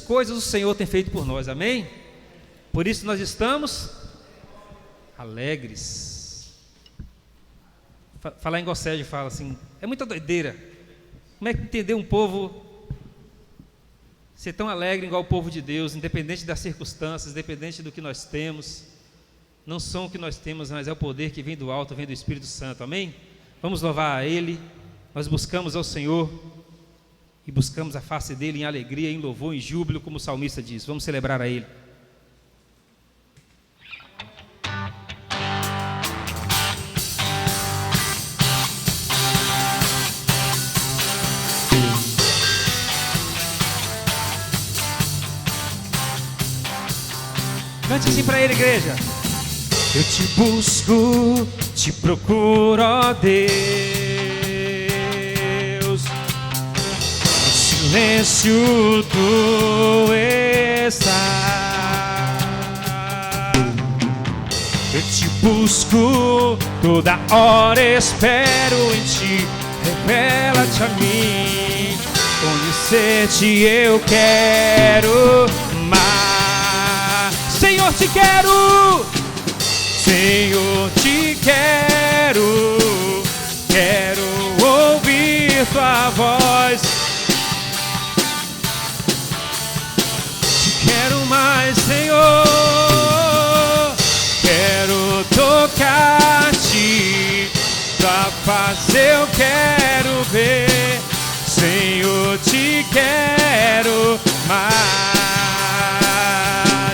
coisas o Senhor tem feito por nós, amém? Por isso nós estamos alegres. Falar em Gossélio fala assim, é muita doideira. Como é que entender um povo ser tão alegre igual o povo de Deus, independente das circunstâncias, independente do que nós temos? Não são o que nós temos, mas é o poder que vem do alto, vem do Espírito Santo, amém? Vamos louvar a Ele. Nós buscamos ao Senhor e buscamos a face dEle em alegria, em louvor, em júbilo, como o salmista diz. Vamos celebrar a Ele. Cante assim para Ele, igreja. Eu te busco, te procuro, ó Deus. No silêncio tu estás. Eu te busco, toda hora espero em ti. Revela-te a mim. Conhecer-te eu quero mais. Senhor, te quero. Senhor, te quero. Quero ouvir tua voz. Te quero mais, Senhor. Quero tocar-te. Tua face eu quero ver. Senhor, te quero mais.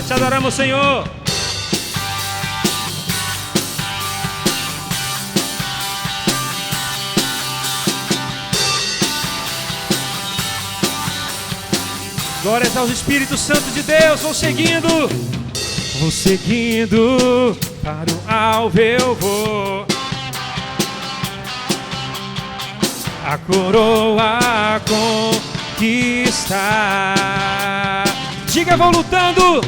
Te adoramos, Senhor. Glórias ao Espírito Santo de Deus. Vou seguindo para o alvo eu vou. A coroa conquistar. Diga, vou lutando,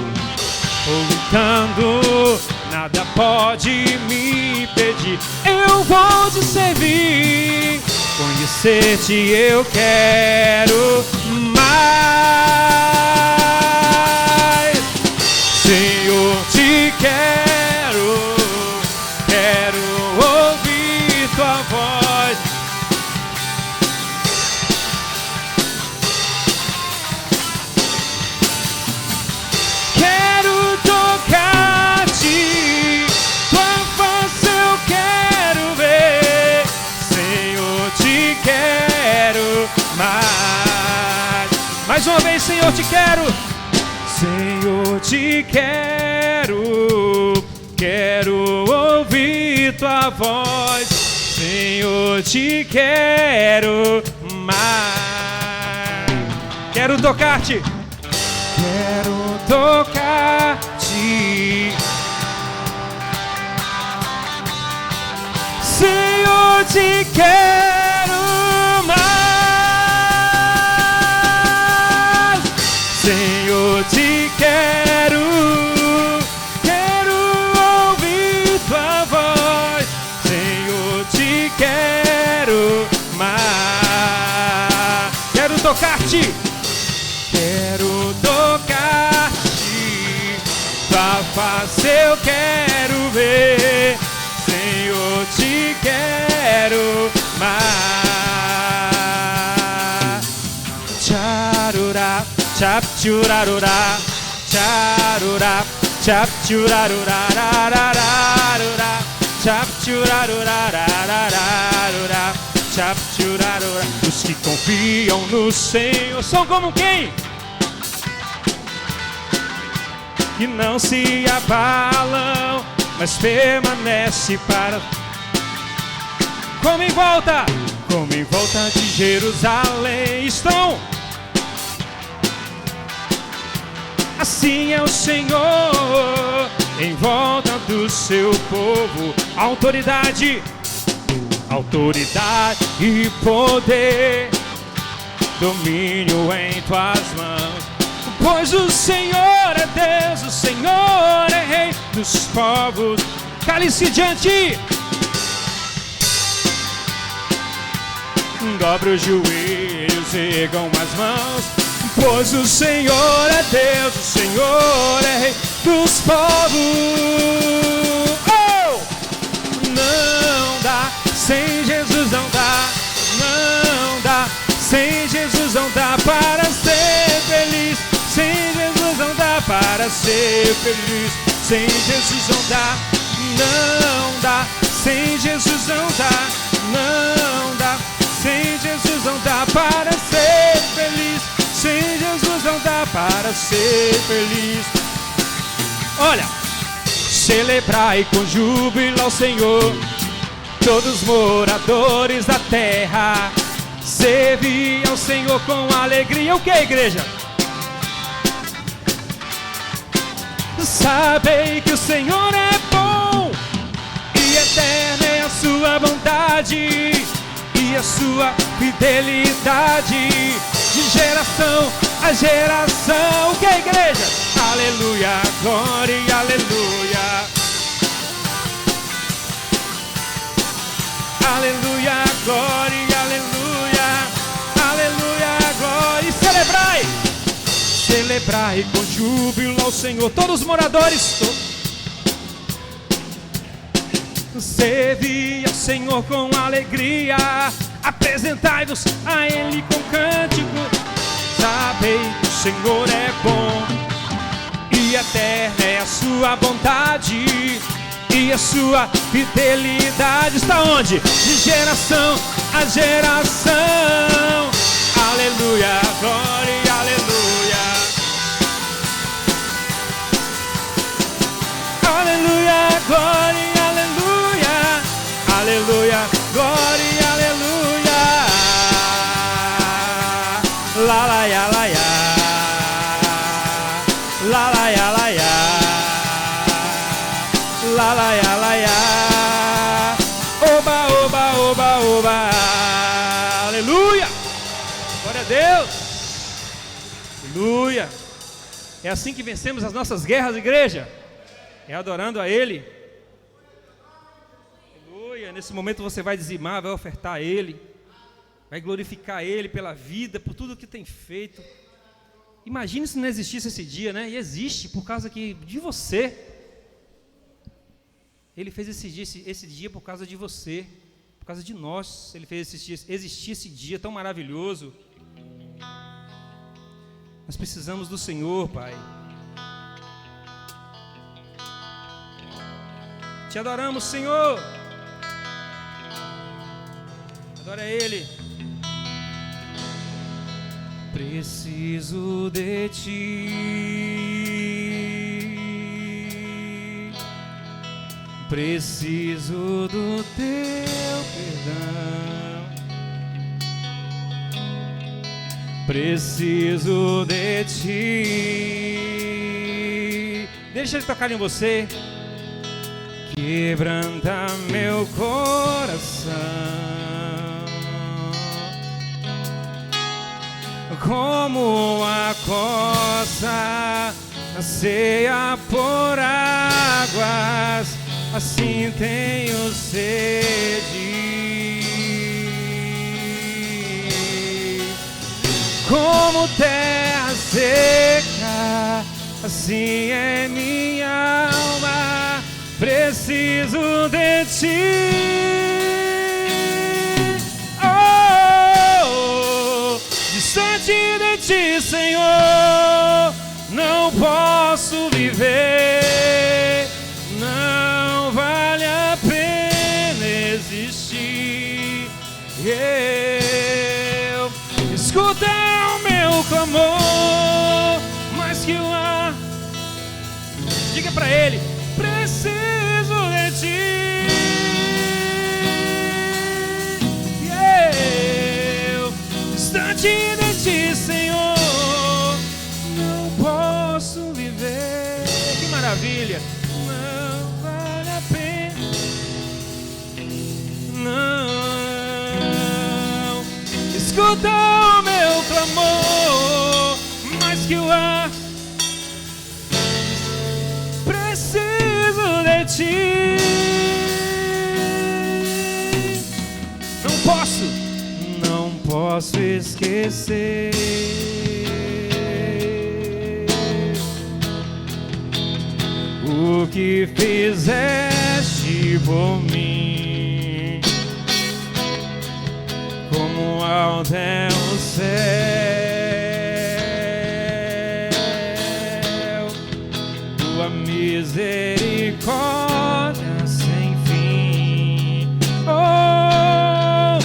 nada pode me impedir. Eu vou te servir, conhecer-te eu quero mais. Senhor, te quero, quero ouvir tua voz. Quero tocar-te, tua face eu quero ver. Senhor, te quero mais. Mais uma vez, Senhor, te quero. Senhor, te quero. Quero ouvir tua voz. Senhor, te quero mais. Quero tocar-te. Quero tocar-te. Senhor, te quero mais. Senhor, te quero. Quero ouvir tua voz. Senhor, te quero mais. Quero tocar-te. Quero tocar-te. Tua face eu quero ver. Senhor, te quero mais. Tcharurá, tchapchurarurá, tcharurá, tchapchurarurararararará, tchapchurarurararararará, tchapchurarurá. Os que confiam no Senhor são como quem? Que não se abalam, mas permanece para... Como em volta de Jerusalém estão. Assim é o Senhor em volta do seu povo. Autoridade e poder, domínio em tuas mãos. Pois o Senhor é Deus, o Senhor é Rei dos povos. Cale-se diante. Dobre os joelhos, ergam as mãos. Pois o Senhor é Deus, o Senhor é Rei dos povos. Oh! Não dá, sem Jesus não dá. Não dá, sem Jesus não dá para ser feliz. Sem Jesus não dá para ser feliz. Sem Jesus não dá, não dá. Sem Jesus não dá, não dá. Sem Jesus não dá para ser feliz. Sem Jesus não dá para ser feliz. Olha, celebrai com júbilo ao Senhor, todos os moradores da terra. Servi ao Senhor com alegria. O que, igreja? Sabei que o Senhor é bom e eterna é a sua bondade e a sua fidelidade de geração a geração. O que, igreja? Aleluia, glória e aleluia. Aleluia, glória e aleluia. Aleluia, glória. E celebrai, celebrai com júbilo ao Senhor, todos os moradores. Servi ao Senhor com alegria, apresentai-vos a Ele com cântico. Sabei que o Senhor é bom e eterna é a sua bondade e a sua fidelidade. Está onde? De geração a geração. Aleluia, glória e aleluia. Aleluia, glória e aleluia. Aleluia, glória e aleluia. La la ya la ya. La la ya la ya. La la ya la ya. Oba, oba, oba, oba. Aleluia. Glória a Deus. Aleluia. É assim que vencemos as nossas guerras, igreja. É adorando a Ele. Aleluia. Nesse momento você vai dizimar, vai ofertar a Ele, vai glorificar Ele pela vida, por tudo que tem feito. Imagine se não existisse esse dia, né? E existe, por causa de você. Ele fez esse dia por causa de você, por causa de nós. Ele fez existir esse dia tão maravilhoso. Nós precisamos do Senhor, Pai. Te adoramos, Senhor. Adora Ele. Preciso de Ti. Preciso do Teu perdão. Preciso de Ti. Deixa Ele tocar em você. Quebranta meu coração, como a costa anseia por águas, assim tenho sede. Como terra seca, assim é minha alma. Preciso de Ti, oh, distante de Ti, Senhor, não posso viver, não vale a pena existir. Escuta o meu clamor, mais que o ar. Diga pra Ele. Preciso de Ti, distante de Ti, Senhor, não posso viver. Que maravilha! Não vale a pena, não. Escuta o meu clamor, mais que o ar. Preciso de Ti. Não posso esquecer que fizeste por mim, como alto é o céu, tua misericórdia sem fim. Oh,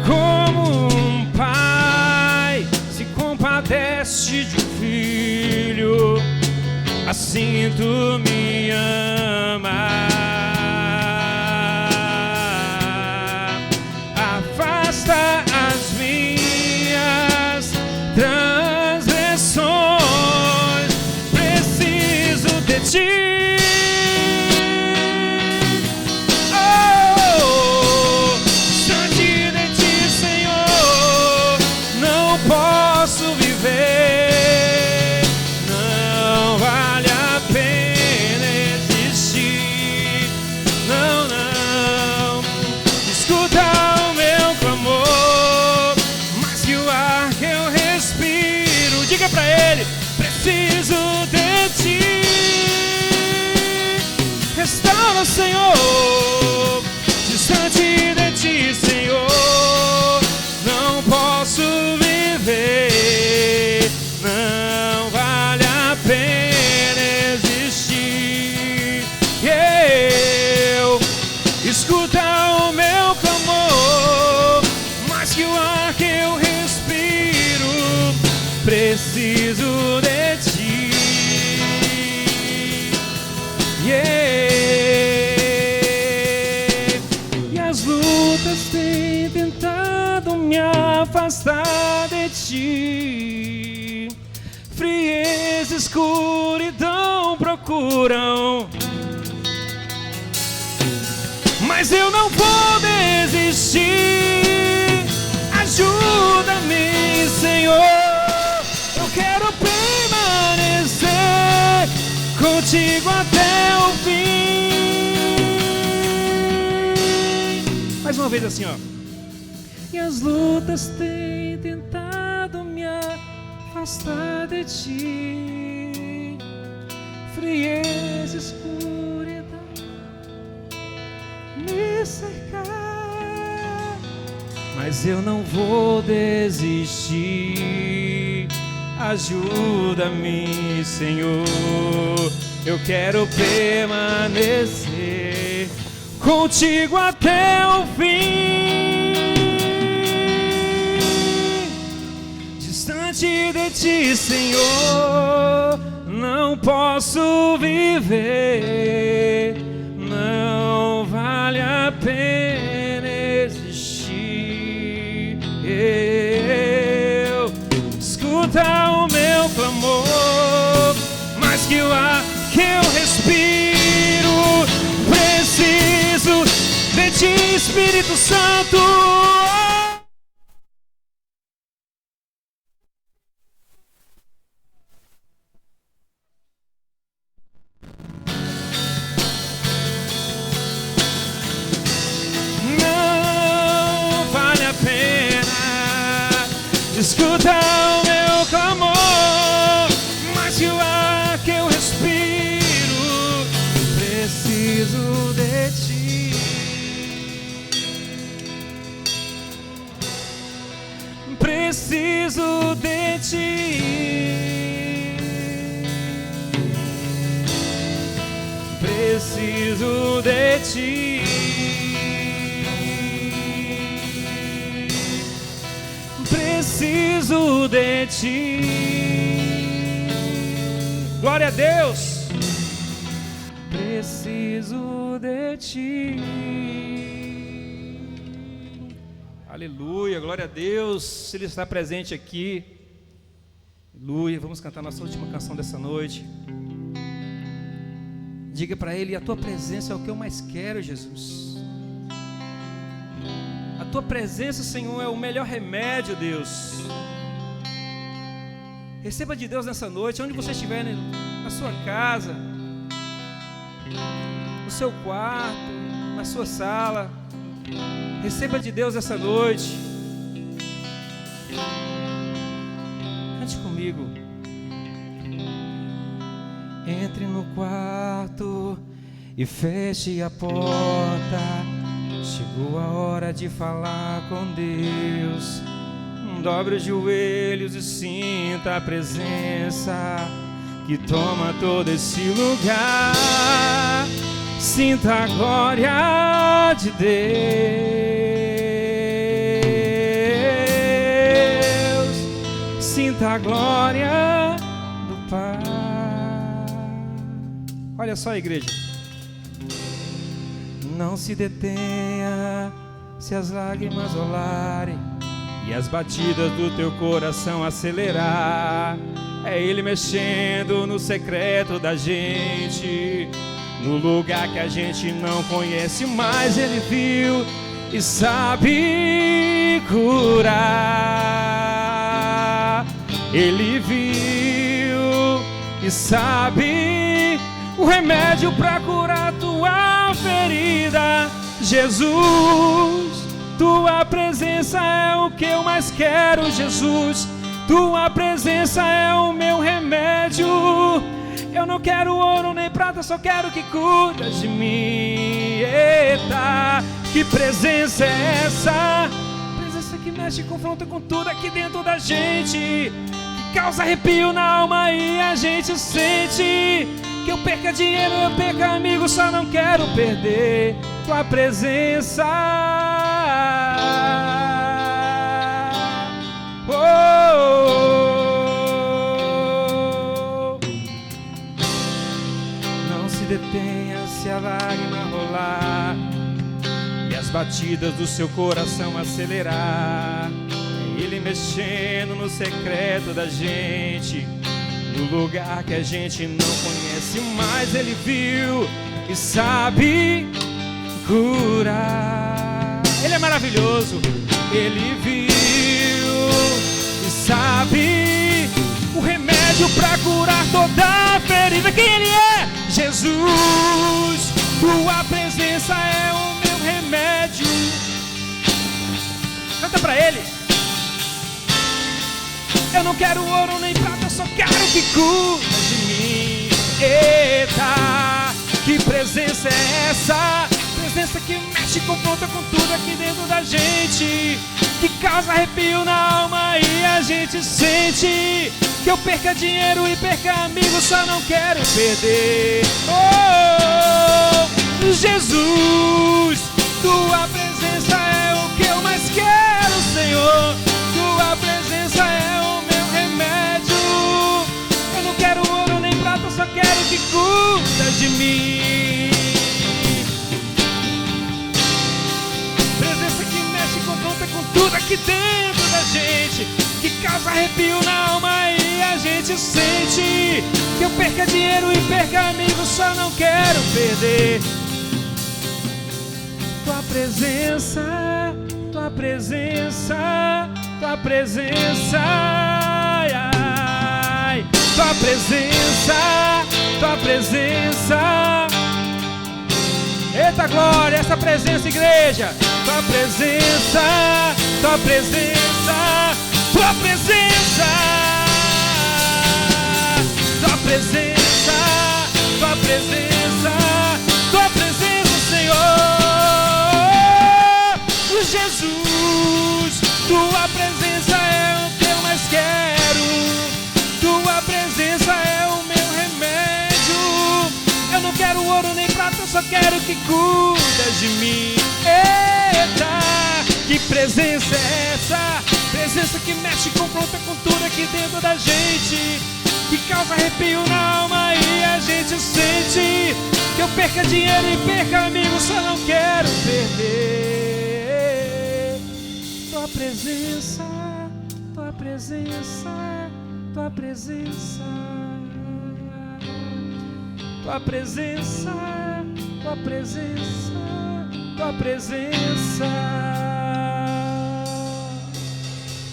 como um pai se compadece de um filho, assim tu me amas. Afasta as minhas transgressões, preciso de ti. Oh, distante de ti, Senhor, não posso viver. Não vale a pena existir. Não, não. Escuta o meu clamor, mais que o ar que eu respiro. Diga pra ele: preciso de ti. Restaura, Senhor. Distante de ti, Senhor, não posso viver. Não vale a pena existir. Eu escuta o meu clamor, mais que o ar que eu respiro. Preciso de ti. E as lutas têm tentado me afastar de ti. Frieza e escuridão procuram, mas eu não vou desistir. Ajuda-me, Senhor, eu quero permanecer contigo até o fim. Mais uma vez assim, ó. E as lutas têm tentado me afastar de ti. Frieza, escuridão me cercar, mas eu não vou desistir. Ajuda-me, Senhor, eu quero permanecer contigo até o fim. Distante de ti, Senhor, não posso viver. Não vale a pena existir. Eu escuta o meu clamor, mais que o ar que eu respiro. Preciso de ti, Espírito Santo. Escuta o meu clamor, mais que o ar que eu respiro. Preciso de ti. Preciso de ti. Preciso de ti. Preciso de ti. Glória a Deus. Preciso de ti. Aleluia, glória a Deus. Ele está presente aqui. Aleluia. Vamos cantar nossa última canção dessa noite. Diga para ele: a tua presença é o que eu mais quero, Jesus. A tua presença, Senhor, é o melhor remédio, Deus. Receba de Deus nessa noite, onde você estiver, na sua casa, no seu quarto, na sua sala. Receba de Deus essa noite. Cante comigo. Entre no quarto e feche a porta. Chegou a hora de falar com Deus. Dobre os joelhos e sinta a presença que toma todo esse lugar. Sinta a glória de Deus. Sinta a glória do Pai. Olha só, igreja. Não se detenha se as lágrimas rolarem e as batidas do teu coração acelerar. É Ele mexendo no secreto da gente, no lugar que a gente não conhece, mas Ele viu e sabe curar. Ele viu e sabe o remédio para curar tua ferida. Jesus, tua presença é o que eu mais quero, Jesus. Tua presença é o meu remédio. Eu não quero ouro nem prata, só quero que cuidas de mim. Eita, que presença é essa? Presença que mexe e confronta com tudo aqui dentro da gente, que causa arrepio na alma e a gente sente. Que eu perca dinheiro, eu perca amigo, só não quero perder tua presença. Oh, oh, oh. Não se detenha se a lágrima rolar e as batidas do seu coração acelerar. É Ele mexendo no secreto da gente, no lugar que a gente não conhece, mas Ele viu e sabe curar. Ele é maravilhoso. Ele viu e sabe o remédio para curar toda ferida. Quem Ele é? Jesus, tua presença é o meu remédio. Canta pra Ele. Eu não quero ouro nem prata, eu só quero que cuida de mim. Eita, que presença é essa? Presença que mexe e confronta com tudo aqui dentro da gente, que causa arrepio na alma e a gente sente. Que eu perca dinheiro e perca amigos, só não quero perder. Oh, Jesus, tua presença é o que eu mais quero, Senhor. Tua presença é o meu remédio. Eu não quero ouro nem prata, eu só quero que cuida de mim. Presença que mexe e confronta com tudo aqui dentro da gente, que causa arrepio na alma e a gente sente. Que eu perca dinheiro e perca amigos, só não quero perder tua presença, tua presença, tua presença, ai, ai. Tua presença, tua presença. Eita glória, essa presença, igreja. Tua presença, tua presença, tua presença, tua presença, tua presença, tua presença, Senhor. Jesus, tua presença é o que eu mais quero. Tua presença é o meu remédio. Eu não quero ouro nem prata, eu só quero que cuidas de mim. Eita, que presença é essa? Presença que mexe e confronta com tudo aqui dentro da gente, que causa arrepio na alma e a gente sente. Que eu perca dinheiro e perca amigos, só não quero perder tua presença, tua presença, tua presença, tua presença, tua presença, tua presença.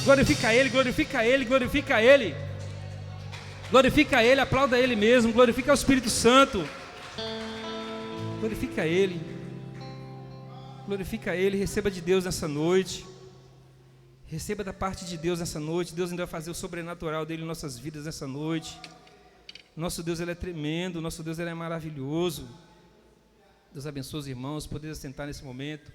Glorifica Ele, glorifica Ele, glorifica Ele. Glorifica Ele, aplauda Ele mesmo, glorifica o Espírito Santo. Glorifica Ele. Glorifica Ele, receba de Deus nessa noite. Receba da parte de Deus nessa noite. Deus ainda vai fazer o sobrenatural dele em nossas vidas nessa noite. Nosso Deus, Ele é tremendo, nosso Deus, Ele é maravilhoso. Deus abençoe os irmãos, poder assentar nesse momento.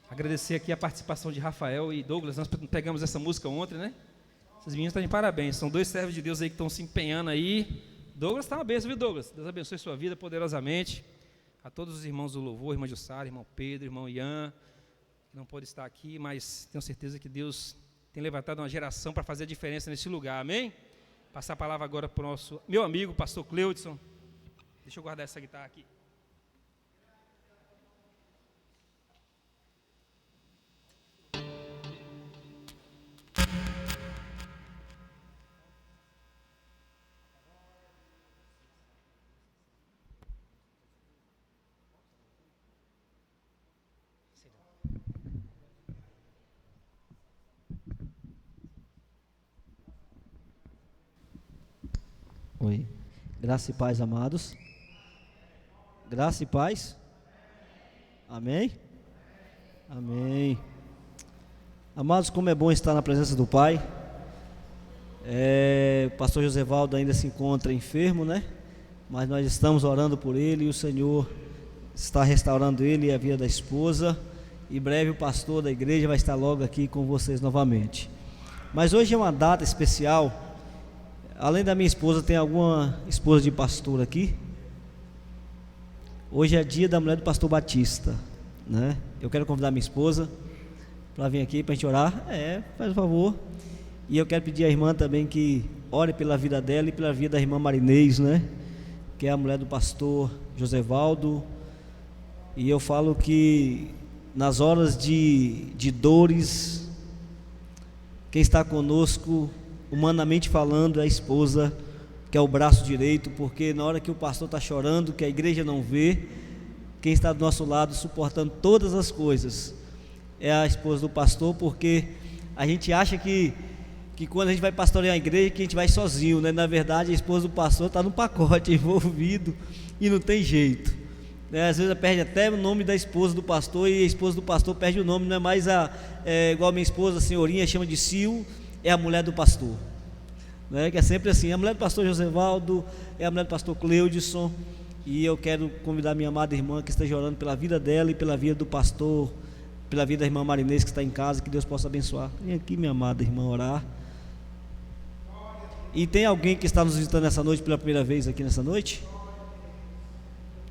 Agradecer aqui a participação de Rafael e Douglas. Nós pegamos essa música ontem, né? Esses meninos estão de parabéns. São 2 servos de Deus aí que estão se empenhando aí. Douglas está uma bênção, viu, Douglas? Deus abençoe sua vida poderosamente. A todos os irmãos do louvor, irmã Jussara, irmão Pedro, irmão Ian, que não pode estar aqui, mas tenho certeza que Deus tem levantado uma geração para fazer a diferença nesse lugar, amém? Passar a palavra agora para o nosso meu amigo, pastor Cleudson. Deixa eu guardar essa guitarra aqui. Oi. Graça e paz, amados. Graça e paz. Amém? Amém. Amados, como é bom estar na presença do Pai. O pastor Josevaldo ainda se encontra enfermo, né? Mas nós estamos orando por ele e o Senhor está restaurando ele e a vida da esposa. Em breve o pastor da igreja vai estar logo aqui com vocês novamente. Mas hoje é uma data especial. Além da minha esposa, tem alguma esposa de pastor aqui? Hoje é dia da mulher do pastor Batista, né? Eu quero convidar minha esposa para vir aqui para a gente orar. Faz um favor. E eu quero pedir à irmã também que ore pela vida dela e pela vida da irmã Marinês, né? Que é a mulher do pastor Josevaldo. E eu falo que nas horas de dores, quem está conosco, humanamente falando, é a esposa, que é o braço direito, porque na hora que o pastor está chorando, que a igreja não vê, quem está do nosso lado suportando todas as coisas é a esposa do pastor, porque a gente acha que quando a gente vai pastorear a igreja, que a gente vai sozinho, né? Na verdade, a esposa do pastor está no pacote envolvido e não tem jeito, né? Às vezes perde até o nome da esposa do pastor e a esposa do pastor perde o nome, não é mais igual a minha esposa, a senhorinha, chama de Sil, é a mulher do pastor, né? Que é sempre assim, a mulher do pastor Josevaldo é a mulher do pastor Cleudson. E eu quero convidar minha amada irmã que esteja orando pela vida dela e pela vida do pastor, pela vida da irmã Marinês que está em casa, que Deus possa abençoar. Vem aqui, minha amada irmã, orar. E tem alguém que está nos visitando essa noite pela primeira vez aqui nessa noite?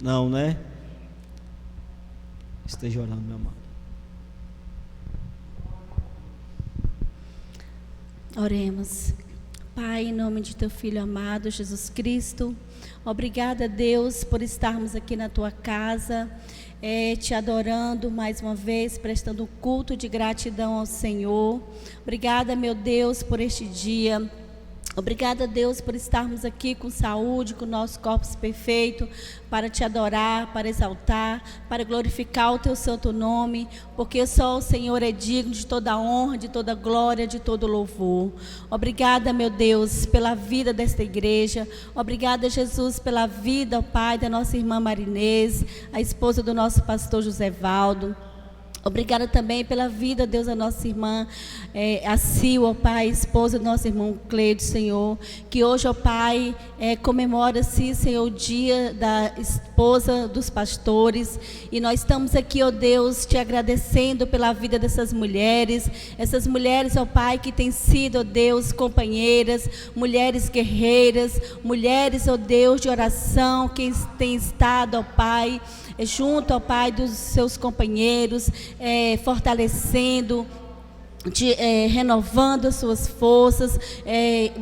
Não, né? Esteja orando, meu amado. Oremos. Pai, em nome de teu Filho amado, Jesus Cristo, obrigada, Deus, por estarmos aqui na tua casa, te adorando mais uma vez, prestando um culto de gratidão ao Senhor. Obrigada, meu Deus, por este dia. Obrigada, Deus, por estarmos aqui com saúde, com o nosso corpo perfeito, para te adorar, para exaltar, para glorificar o teu santo nome, porque só o Senhor é digno de toda honra, de toda glória, de todo louvor. Obrigada, meu Deus, pela vida desta igreja. Obrigada, Jesus, pela vida, ó Pai, da nossa irmã Marinês, a esposa do nosso pastor Josevaldo. Obrigada também pela vida, Deus, da nossa irmã, a Sil, ó Pai, esposa do nosso irmão Cleide, Senhor, que hoje, ó Pai, comemora-se, Senhor, o dia da esposa dos pastores, e nós estamos aqui, ó Deus, te agradecendo pela vida dessas mulheres, ó Pai, que têm sido, ó Deus, companheiras, mulheres guerreiras, mulheres, ó Deus, de oração, que têm estado, ó Pai, junto ao Pai dos seus companheiros, fortalecendo, renovando as suas forças,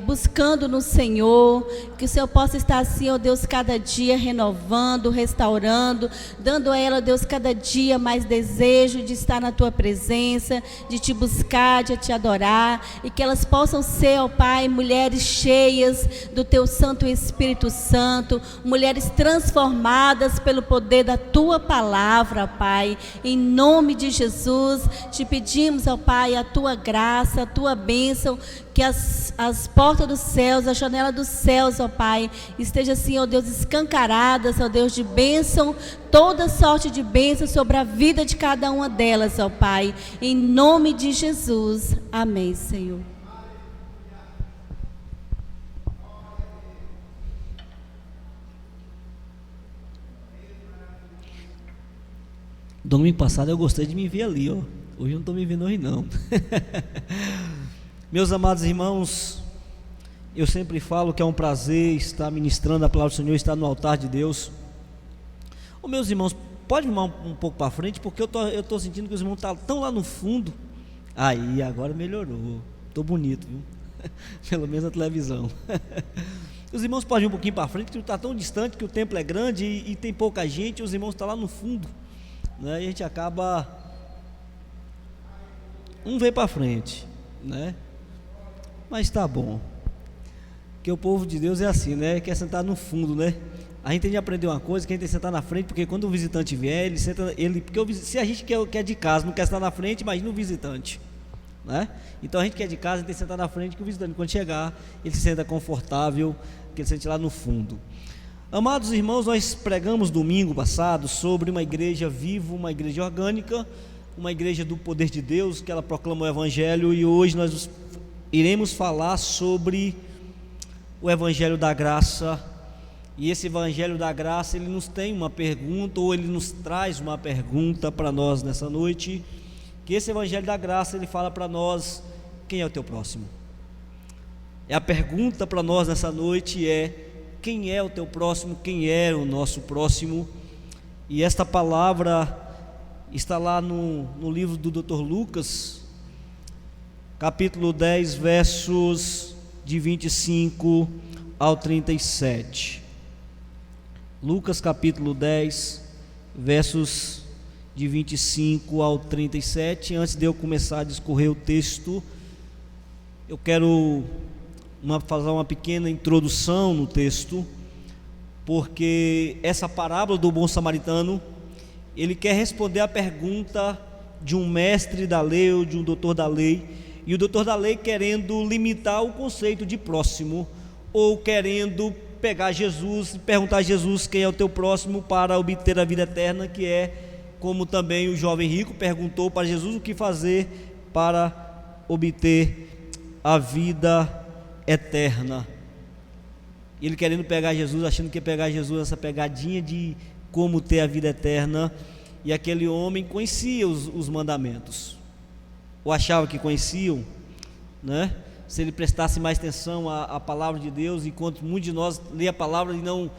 buscando no Senhor, que o Senhor possa estar assim, ó Deus, cada dia renovando, restaurando, dando a ela, Deus, cada dia mais desejo de estar na tua presença, de te buscar, de te adorar, e que elas possam ser, ó Pai, mulheres cheias do teu Santo Espírito Santo, mulheres transformadas pelo poder da tua palavra, Pai. Em nome de Jesus, te pedimos, ó Pai, a tua graça, a tua bênção, que as portas dos céus, a janela dos céus, ó Pai, esteja assim, ó Deus, escancaradas, ó Deus, de bênção, toda sorte de bênção sobre a vida de cada uma delas, ó Pai, em nome de Jesus, amém, Senhor. Domingo passado eu gostei de me ver ali, ó. Hoje eu não estou me vendo hoje não. Meus amados irmãos, eu sempre falo que é um prazer estar ministrando a palavra do Senhor, estar no altar de Deus. Ô, meus irmãos, pode vir um pouco para frente, porque eu estou sentindo que os irmãos estão lá no fundo. Aí, agora melhorou. Estou bonito, viu? Pelo menos na televisão. Os irmãos podem ir um pouquinho para frente, que está tão distante, que o templo é grande e tem pouca gente, os irmãos estão lá no fundo, né? E a gente acaba, não vê para frente, né? Mas está bom, porque o povo de Deus é assim, né? Quer sentar no fundo, né? A gente tem de aprender uma coisa, que a gente tem que sentar na frente, porque quando o visitante vier, ele senta, porque se a gente quer de casa, não quer sentar na frente, imagina o visitante, né? Então a gente que é de casa, a gente tem que sentar na frente, que o visitante, quando chegar, ele se senta confortável, que ele sente lá no fundo. Amados irmãos, nós pregamos domingo passado sobre uma igreja viva, uma igreja orgânica, uma igreja do poder de Deus, que ela proclama o Evangelho, e hoje nós iremos falar sobre o Evangelho da Graça. E esse Evangelho da Graça, ele nos tem uma pergunta, ou ele nos traz uma pergunta para nós nessa noite, que esse Evangelho da Graça, ele fala para nós: quem é o teu próximo? A pergunta para nós nessa noite é: quem é o teu próximo? Quem é o nosso próximo? E esta palavra está lá no livro do Dr. Lucas, capítulo 10, versos de 25 ao 37. Lucas capítulo 10, versos de 25 ao 37. Antes de eu começar a discorrer o texto, eu quero fazer uma pequena introdução no texto, porque essa parábola do bom samaritano, ele quer responder a pergunta de um mestre da lei ou de um doutor da lei, e o doutor da lei querendo limitar o conceito de próximo, ou querendo pegar Jesus e perguntar a Jesus quem é o teu próximo para obter a vida eterna, que é como também o jovem rico perguntou para Jesus o que fazer para obter a vida eterna. Ele querendo pegar Jesus, achando que ia pegar Jesus, essa pegadinha de como ter a vida eterna, e aquele homem conhecia os mandamentos, ou achava que conheciam, né? Se ele prestasse mais atenção à palavra de Deus, enquanto muitos de nós lê a palavra e não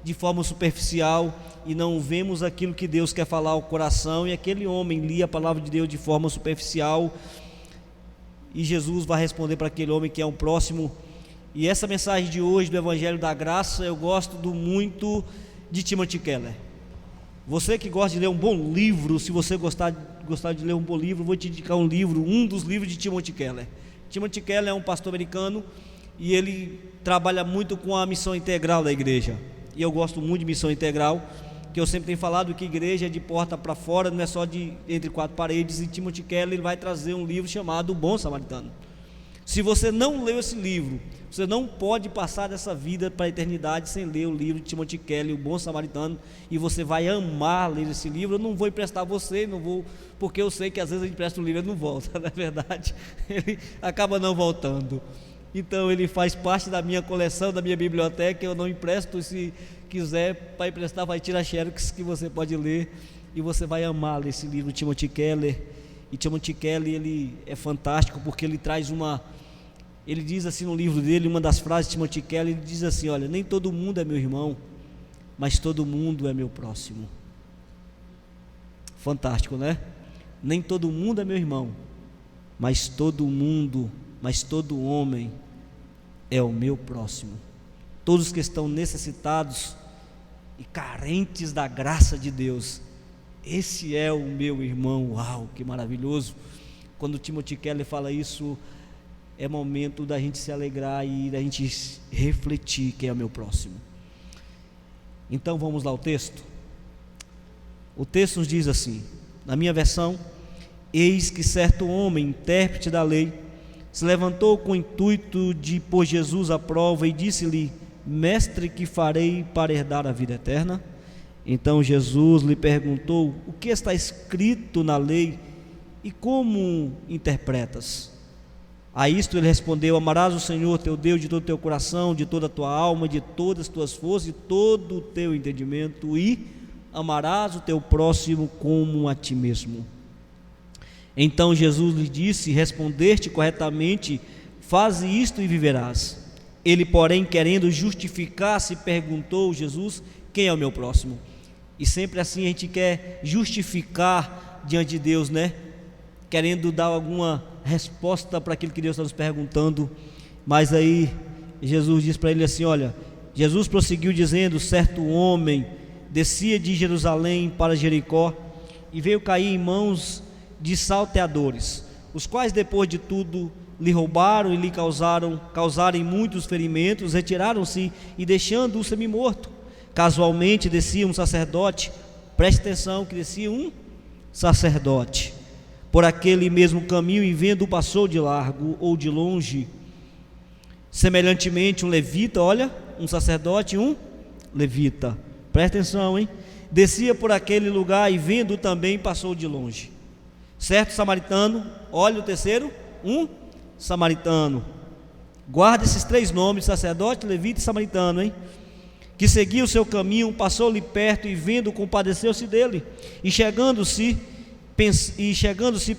de forma superficial, e não vemos aquilo que Deus quer falar ao coração, e aquele homem lia a palavra de Deus de forma superficial, e Jesus vai responder para aquele homem que é um próximo. E essa mensagem de hoje do Evangelho da Graça, eu gosto muito de Timothy Keller. Você que gosta de ler um bom livro, se você gostar de ler um bom livro, vou te indicar um dos livros de Timothy Keller. Timothy Keller é um pastor americano, e ele trabalha muito com a missão integral da igreja, e eu gosto muito de missão integral, que eu sempre tenho falado que igreja é de porta para fora, não é só de entre quatro paredes. E Timothy Keller, ele vai trazer um livro chamado O Bom Samaritano. Se você não leu esse livro, você não pode passar dessa vida para a eternidade sem ler o livro de Timothy Keller, O Bom Samaritano, e você vai amar ler esse livro. Eu não vou emprestar a você, não vou, porque eu sei que às vezes a gente empresta o livro e não volta, na verdade, ele acaba não voltando. Então ele faz parte da minha coleção, da minha biblioteca. Eu não empresto, se quiser para emprestar, vai tirar xerox que você pode ler, e você vai amar ler esse livro de Timothy Keller. E Timothy Keller, ele é fantástico, porque ele traz ele diz assim no livro dele, uma das frases de Timothy Keller, ele diz assim: olha, nem todo mundo é meu irmão, mas todo mundo é meu próximo. Fantástico, né? Nem todo mundo é meu irmão, mas todo homem é o meu próximo. Todos que estão necessitados e carentes da graça de Deus, esse é o meu irmão. Uau, que maravilhoso! Quando Timothy Keller fala isso, é momento da gente se alegrar e da gente refletir quem é o meu próximo. Então vamos lá ao texto. O texto nos diz assim, na minha versão: eis que certo homem, intérprete da lei, se levantou com o intuito de pôr Jesus à prova e disse-lhe: mestre, que farei para herdar a vida eterna? Então Jesus lhe perguntou: o que está escrito na lei e como interpretas? A isto ele respondeu: amarás o Senhor teu Deus de todo o teu coração, de toda a tua alma, de todas as tuas forças, de todo o teu entendimento, e amarás o teu próximo como a ti mesmo. Então Jesus lhe disse: respondeste corretamente, faze isto e viverás. Ele, porém, querendo justificar-se, perguntou: Jesus, quem é o meu próximo? E sempre assim a gente quer justificar diante de Deus, né? Querendo dar alguma resposta para aquilo que Deus está nos perguntando. Mas aí Jesus diz para ele assim: olha, Jesus prosseguiu dizendo: certo homem descia de Jerusalém para Jericó e veio cair em mãos de salteadores, os quais depois de tudo lhe roubaram e lhe causaram muitos ferimentos, retiraram-se e deixando-o semi-morto. Casualmente descia um sacerdote, preste atenção que descia um sacerdote por aquele mesmo caminho, e vendo-o passou de largo ou de longe. Semelhantemente um levita, olha, um sacerdote, um levita, presta atenção, hein? Descia por aquele lugar e vendo também passou de longe. Certo samaritano, olha o terceiro, um samaritano. Guarda esses três nomes: sacerdote, levita e samaritano, hein? Que seguia o seu caminho, passou-lhe perto e vendo, compadeceu-se dele. E chegando-se,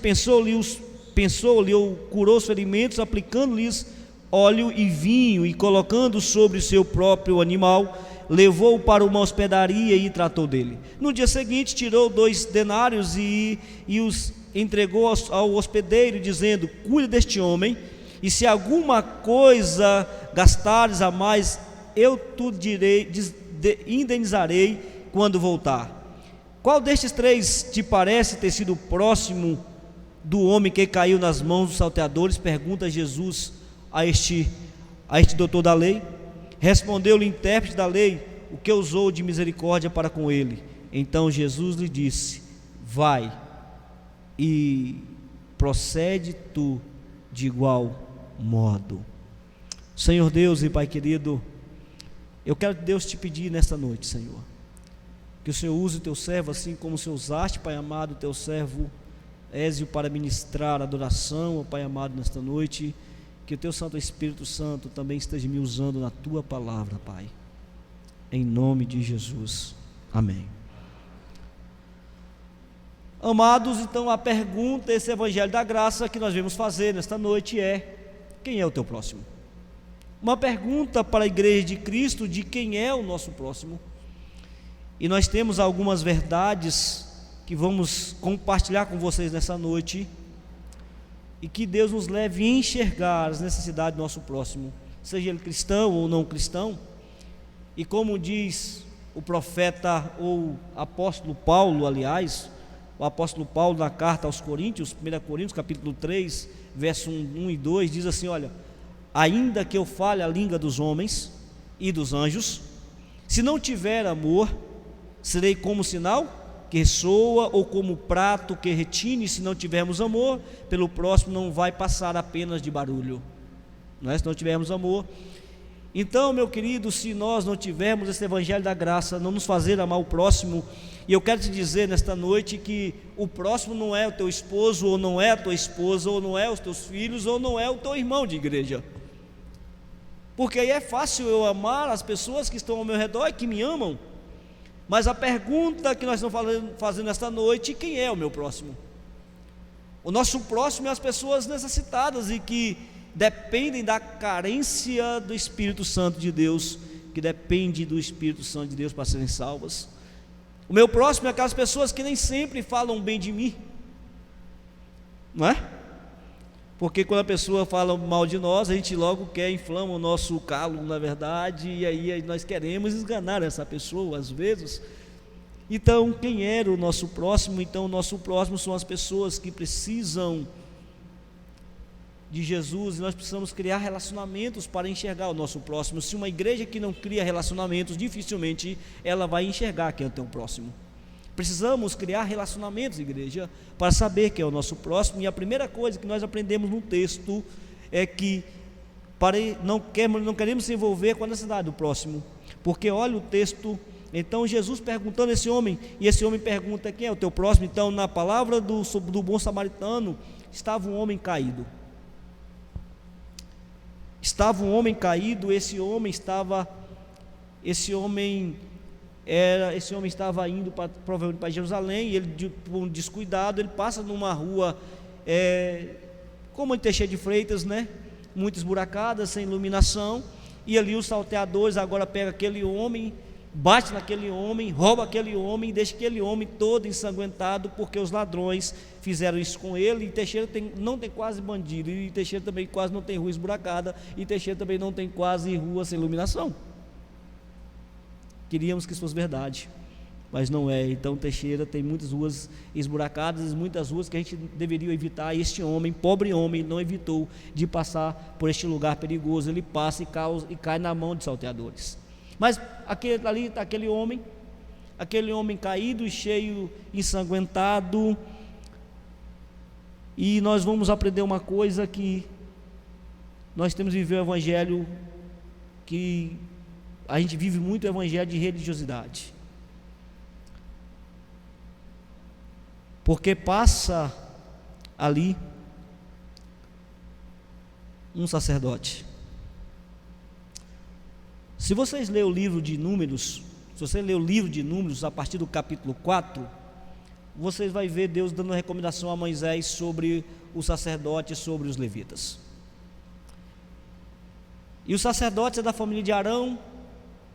pensou-lhe ou curou os ferimentos, aplicando-lhes óleo e vinho, e colocando sobre o seu próprio animal, levou-o para uma hospedaria e tratou dele. No dia seguinte tirou 2 denários e os entregou ao hospedeiro, dizendo: cuide deste homem, e se alguma coisa gastares a mais, eu te indenizarei quando voltar. Qual destes 3 te parece ter sido próximo do homem que caiu nas mãos dos salteadores? Pergunta Jesus a este doutor da lei. Respondeu-lhe o intérprete da lei: o que usou de misericórdia para com ele? Então Jesus lhe disse: vai e procede tu de igual modo. Senhor Deus e Pai querido, eu quero, Deus, te pedir nesta noite, Senhor, que o Senhor use o teu servo assim como o Senhor usaste, Pai amado, o teu servo Ézio, para ministrar adoração, ó Pai amado, nesta noite. Que o teu Santo Espírito Santo também esteja me usando na tua palavra, Pai, em nome de Jesus, amém. Amados, então a pergunta, esse evangelho da graça que nós vamos fazer nesta noite é: quem é o teu próximo? Uma pergunta para a igreja de Cristo de quem é o nosso próximo. E nós temos algumas verdades que vamos compartilhar com vocês nessa noite, e que Deus nos leve a enxergar as necessidades do nosso próximo, seja ele cristão ou não cristão. E como diz o profeta ou apóstolo Paulo, aliás, o apóstolo Paulo na carta aos Coríntios, 1 Coríntios capítulo 3, verso 1 e 2, diz assim: olha, ainda que eu fale a língua dos homens e dos anjos, se não tiver amor, serei como sinal que ressoa, ou como prato que retine. Se não tivermos amor pelo próximo, não vai passar apenas de barulho, não é? Se não tivermos amor. Então, meu querido, se nós não tivermos esse evangelho da graça, não nos fazer amar o próximo, e eu quero te dizer nesta noite que o próximo não é o teu esposo, ou não é a tua esposa, ou não é os teus filhos, ou não é o teu irmão de igreja, porque aí é fácil eu amar as pessoas que estão ao meu redor e que me amam. Mas a pergunta que nós estamos fazendo esta noite: quem é o meu próximo? O nosso próximo é as pessoas necessitadas e que dependem da carência do Espírito Santo de Deus, que depende do Espírito Santo de Deus para serem salvas. O meu próximo é aquelas pessoas que nem sempre falam bem de mim, não é? Porque quando a pessoa fala mal de nós, a gente logo inflama o nosso calo, na verdade, e aí nós queremos esganar essa pessoa às vezes. Então, quem era o nosso próximo? Então, o nosso próximo são as pessoas que precisam de Jesus, e nós precisamos criar relacionamentos para enxergar o nosso próximo. Se uma igreja que não cria relacionamentos, dificilmente ela vai enxergar quem é o teu próximo. Precisamos criar relacionamentos, igreja, para saber quem é o nosso próximo. E a primeira coisa que nós aprendemos no texto é que não queremos se envolver com a necessidade do próximo, porque olha o texto. Então Jesus perguntando a esse homem, e esse homem pergunta: quem é o teu próximo? Então, na palavra do bom samaritano, estava um homem caído. Estava um homem caído. Esse homem esse homem estava indo provavelmente para Jerusalém, e ele, por um descuidado, ele passa numa rua, como em Teixeira de Freitas, né? Muito esburacada, sem iluminação, e ali os salteadores agora pegam aquele homem, bate naquele homem, rouba aquele homem, deixa aquele homem todo ensanguentado, porque os ladrões fizeram isso com ele. E Teixeira não tem quase bandido, e Teixeira também quase não tem rua esburacada, e Teixeira também não tem quase rua sem iluminação. Queríamos que isso fosse verdade, mas não é. Então Teixeira tem muitas ruas esburacadas, muitas ruas que a gente deveria evitar, e este homem, pobre homem, não evitou de passar por este lugar perigoso. Ele passa e cai na mão de salteadores. Mas ali está aquele homem caído, cheio, ensanguentado. E nós vamos aprender uma coisa, que nós temos que viver o evangelho, que a gente vive muito o evangelho de religiosidade, porque passa ali um sacerdote. Se vocês lerem o livro de Números, a partir do capítulo 4, vocês vão ver Deus dando uma recomendação a Moisés sobre o sacerdote, sobre os levitas. E os sacerdotes da família de Arão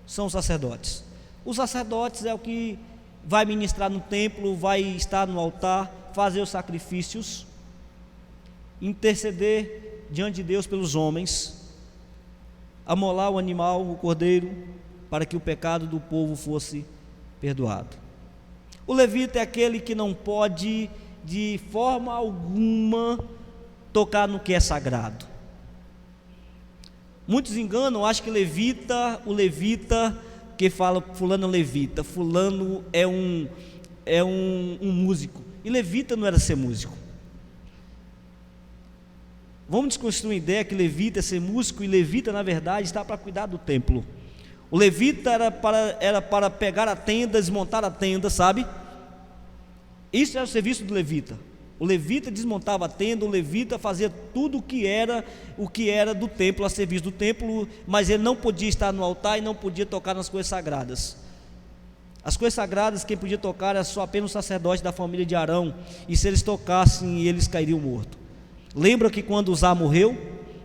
são os sacerdotes. Os sacerdotes é o que vai ministrar no templo, vai estar no altar, fazer os sacrifícios, interceder diante de Deus pelos homens, amolar o animal, o cordeiro, para que o pecado do povo fosse perdoado. O levita é aquele que não pode de forma alguma tocar no que é sagrado. Muitos enganam, acham que o levita, que fala fulano é levita, fulano é um músico, e levita não era ser músico. Vamos desconstruir a ideia que levita é ser músico, e levita na verdade está para cuidar do templo. O levita era para pegar a tenda, desmontar a tenda, sabe? Isso era o serviço do levita. O levita desmontava a tenda, o levita fazia tudo o que era do templo, a serviço do templo, mas ele não podia estar no altar e não podia tocar nas coisas sagradas. As coisas sagradas, quem podia tocar era só apenas o sacerdote da família de Arão, e se eles tocassem, eles cairiam mortos. Lembra que quando Uzá morreu,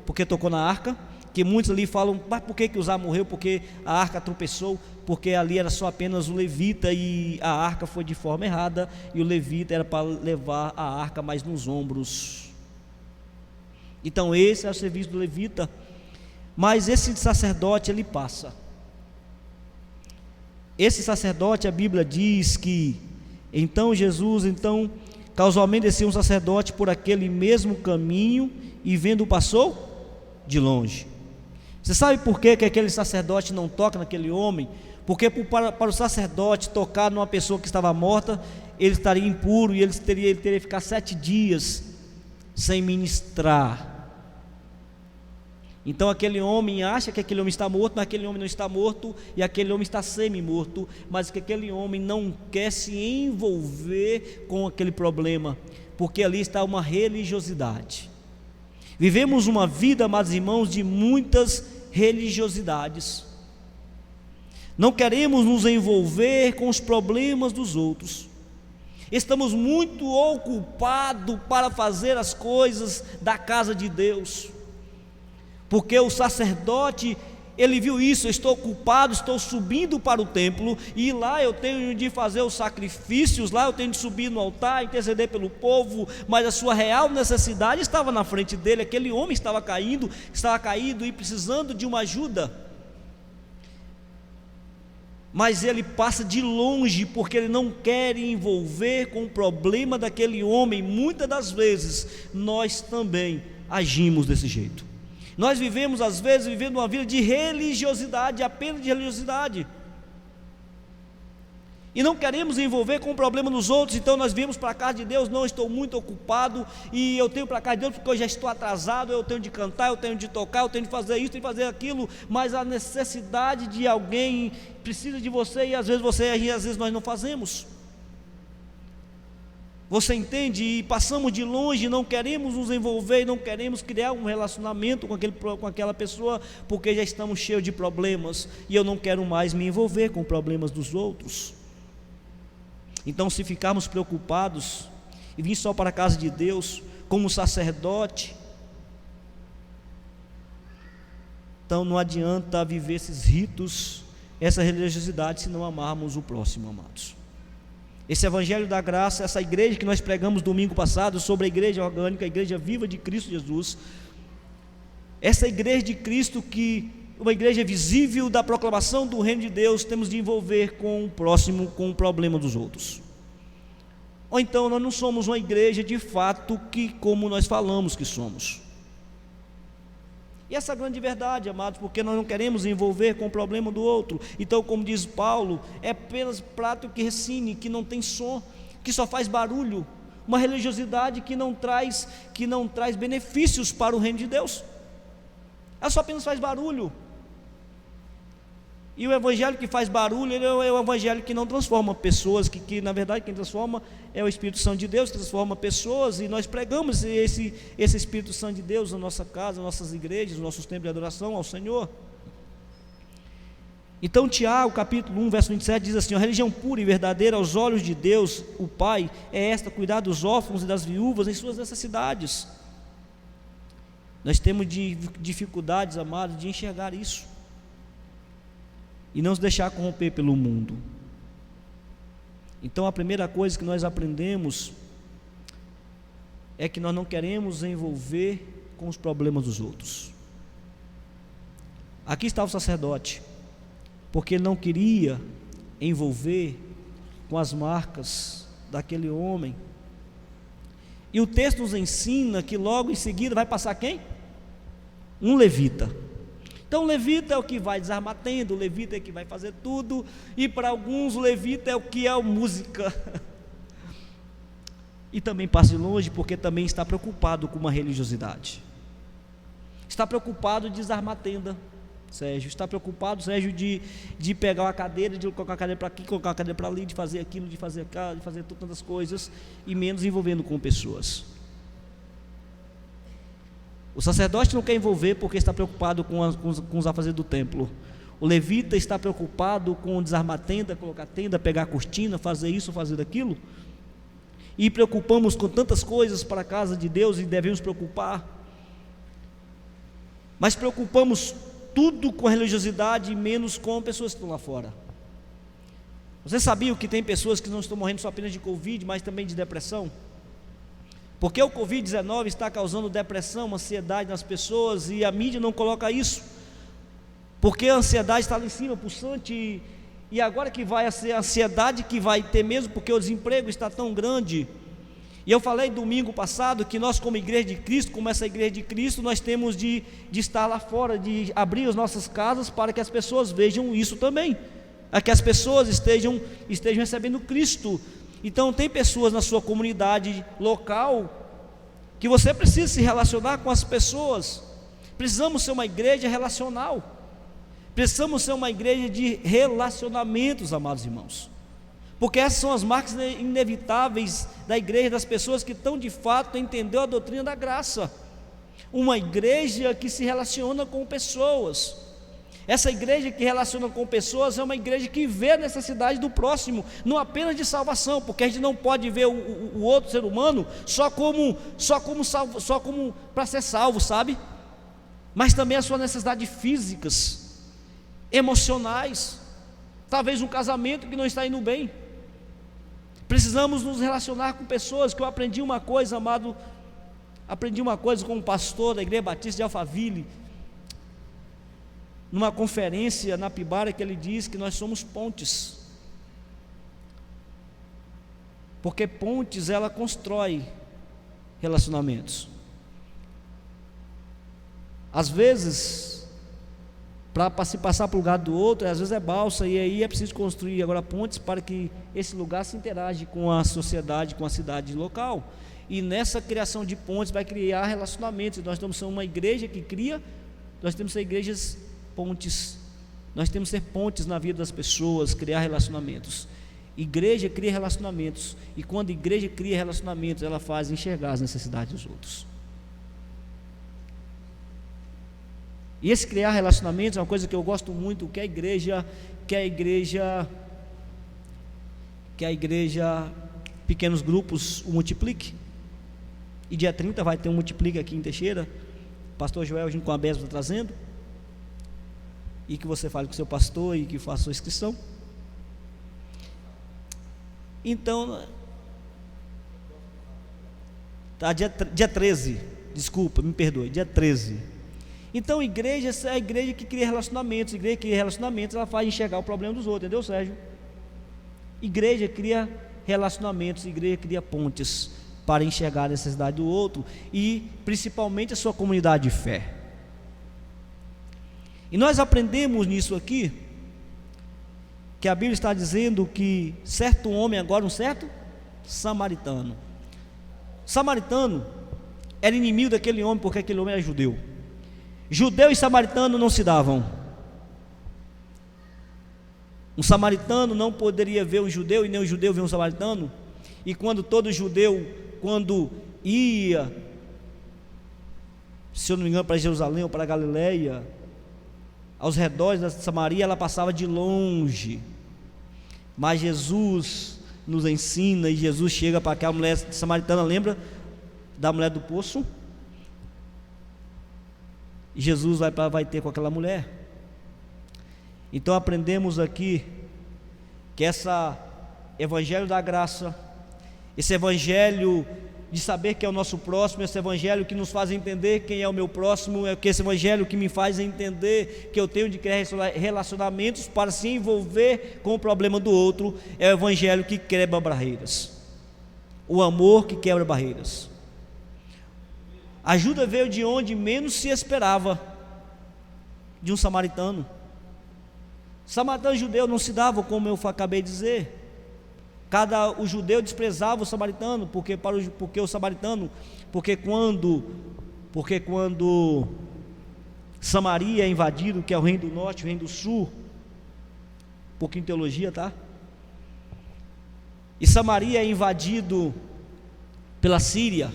porque tocou na arca, que muitos ali falam, mas por que Uzá morreu? Porque a arca tropeçou, porque ali era só apenas o levita, e a arca foi de forma errada, e o levita era para levar a arca mais nos ombros. Então esse é o serviço do levita. Mas esse sacerdote, ele passa. Esse sacerdote, a Bíblia diz que casualmente descia um sacerdote por aquele mesmo caminho, e vendo passou de longe. Você sabe por que aquele sacerdote não toca naquele homem? Porque para o sacerdote tocar numa pessoa que estava morta, ele estaria impuro, e ele teria que ficar 7 dias sem ministrar. Então aquele homem acha que aquele homem está morto, mas aquele homem não está morto, e aquele homem está semi-morto, mas que aquele homem não quer se envolver com aquele problema, porque ali está uma religiosidade. Vivemos uma vida, amados irmãos, de muitas religiosidades. Não queremos nos envolver com os problemas dos outros. Estamos muito ocupados para fazer as coisas da casa de Deus, porque o sacerdote, ele viu isso: eu estou ocupado, estou subindo para o templo, e lá eu tenho de fazer os sacrifícios, lá eu tenho de subir no altar, interceder pelo povo, mas a sua real necessidade estava na frente dele. Aquele homem estava caído e precisando de uma ajuda, mas ele passa de longe, porque ele não quer envolver com o problema daquele homem. Muitas das vezes nós também agimos desse jeito. Nós vivemos, às vezes, uma vida de religiosidade, apenas de religiosidade, e não queremos envolver com o problema dos outros. Então nós viemos para a casa de Deus: não, estou muito ocupado, e eu tenho para a casa de Deus porque eu já estou atrasado, eu tenho de cantar, eu tenho de tocar, eu tenho de fazer isso, tenho de fazer aquilo. Mas a necessidade de alguém precisa de você, e às vezes nós não fazemos. Você entende? E passamos de longe, não queremos nos envolver, não queremos criar um relacionamento com aquela pessoa, porque já estamos cheios de problemas, e eu não quero mais me envolver com problemas dos outros. Então, se ficarmos preocupados e vir só para a casa de Deus como sacerdote, então não adianta viver esses ritos, essa religiosidade, se não amarmos o próximo, amados. Esse evangelho da graça, essa igreja que nós pregamos domingo passado sobre a igreja orgânica, a igreja viva de Cristo Jesus, essa igreja de Cristo, que uma igreja visível da proclamação do reino de Deus, temos de envolver com o próximo, com o problema dos outros. Ou então nós não somos uma igreja de fato que, como nós falamos que somos. E essa é a grande verdade, amados, porque nós não queremos envolver com o problema do outro. Então, como diz Paulo, é apenas prato que resine, que não tem som, que só faz barulho, uma religiosidade que não traz benefícios para o reino de Deus. Ela só apenas faz barulho. E o evangelho que faz barulho, ele é o evangelho que não transforma pessoas, que na verdade quem transforma é o Espírito Santo de Deus, que transforma pessoas, e nós pregamos esse Espírito Santo de Deus na nossa casa, nas nossas igrejas, nos nossos templos de adoração ao Senhor. Então Tiago, capítulo 1, verso 27, diz assim: a religião pura e verdadeira aos olhos de Deus, o Pai, é esta: cuidar dos órfãos e das viúvas em suas necessidades. Nós temos dificuldades, amados, de enxergar isso e não se deixar corromper pelo mundo. Então a primeira coisa que nós aprendemos é que nós não queremos envolver com os problemas dos outros. Aqui está o sacerdote, porque ele não queria envolver com as marcas daquele homem. E o texto nos ensina que logo em seguida vai passar quem? Um levita. Então o levita é o que vai desarmar tenda, o levita é o que vai fazer tudo, e para alguns o levita é o que é a música. E também passa de longe, porque também está preocupado com uma religiosidade. Está preocupado de desarmar tenda, Sérgio. Está preocupado, Sérgio, de pegar uma cadeira, de colocar a cadeira para aqui, colocar a cadeira para ali, de fazer aquilo, de fazer aquilo, de fazer tantas coisas, e menos envolvendo com pessoas. O sacerdote não quer envolver porque está preocupado com os afazeres do templo. O levita está preocupado com desarmar tenda, colocar tenda, pegar a cortina, fazer isso, fazer aquilo. E preocupamos com tantas coisas para a casa de Deus, e devemos preocupar. Mas preocupamos tudo com a religiosidade, menos com pessoas que estão lá fora. Você sabia que tem pessoas que não estão morrendo só apenas de Covid, mas também de depressão? Porque o Covid-19 está causando depressão, ansiedade nas pessoas, e a mídia não coloca isso, porque a ansiedade está lá em cima, pulsante, e agora que vai ser a ansiedade que vai ter mesmo, porque o desemprego está tão grande. E eu falei domingo passado que nós, como igreja de Cristo, como essa igreja de Cristo, nós temos de estar lá fora, de abrir as nossas casas para que as pessoas vejam isso também, para que as pessoas estejam recebendo Cristo. Então tem pessoas na sua comunidade local que você precisa se relacionar com as pessoas. Precisamos ser uma igreja relacional. Precisamos ser uma igreja de relacionamentos, amados irmãos. Porque essas são as marcas inevitáveis da igreja, das pessoas que estão de fato entendendo a doutrina da graça. Uma igreja que se relaciona com pessoas. Essa igreja que relaciona com pessoas é uma igreja que vê a necessidade do próximo, não apenas de salvação, porque a gente não pode ver o outro ser humano só como para ser salvo, sabe? Mas também as suas necessidades físicas, emocionais, talvez um casamento que não está indo bem. Precisamos nos relacionar com pessoas. Que eu aprendi uma coisa, amado, com um pastor da Igreja Batista de Alphaville, numa conferência na Pibara, que ele diz que nós somos pontes, porque pontes, ela constrói relacionamentos. Às vezes, para se passar para o lugar do outro, às vezes é balsa, e aí é preciso construir agora pontes para que esse lugar se interage com a sociedade, com a cidade local. E nessa criação de pontes vai criar relacionamentos. Nós temos que ser uma igreja que cria, nós temos que ser igrejas pontes, nós temos que ser pontes na vida das pessoas, criar relacionamentos. Igreja cria relacionamentos, e quando a igreja cria relacionamentos, ela faz enxergar as necessidades dos outros. E esse criar relacionamentos é uma coisa que eu gosto muito, que a igreja pequenos grupos o multiplique. E dia 30 vai ter um multiplique aqui em Teixeira, pastor Joel junto com a Bésbara está trazendo, e que você fale com o seu pastor e que faça a sua inscrição. Então, tá, dia 13, desculpa, me perdoe, dia 13. Então, igreja é a igreja que cria relacionamentos. A igreja que cria relacionamentos, ela faz enxergar o problema dos outros, entendeu, Sérgio? Igreja cria relacionamentos, igreja cria pontes para enxergar a necessidade do outro e principalmente a sua comunidade de fé. E nós aprendemos nisso aqui, que a Bíblia está dizendo que certo homem, agora um certo samaritano era inimigo daquele homem, porque aquele homem era judeu. Judeu e samaritano não se davam. Um samaritano não poderia ver um judeu, e nem um judeu ver um samaritano. E quando todo judeu, quando ia, se eu não me engano, para Jerusalém ou para Galileia, aos redores da Samaria, ela passava de longe. Mas Jesus nos ensina, e Jesus chega para aquela mulher samaritana, lembra da mulher do poço? E Jesus vai ter com aquela mulher. Então aprendemos aqui que esse evangelho da graça, esse evangelho de saber que é o nosso próximo, esse evangelho que nos faz entender quem é o meu próximo, é que esse evangelho que me faz entender que eu tenho de criar relacionamentos para se envolver com o problema do outro, é o evangelho que quebra barreiras, o amor que quebra barreiras. A ajuda veio de onde menos se esperava, de um samaritano. Samaritano e judeu não se davam, como eu acabei de dizer. O judeu desprezava o samaritano, porque quando Samaria é invadido, que é o reino do norte, o reino do sul, um pouquinho de teologia, tá? E Samaria é invadido pela Síria.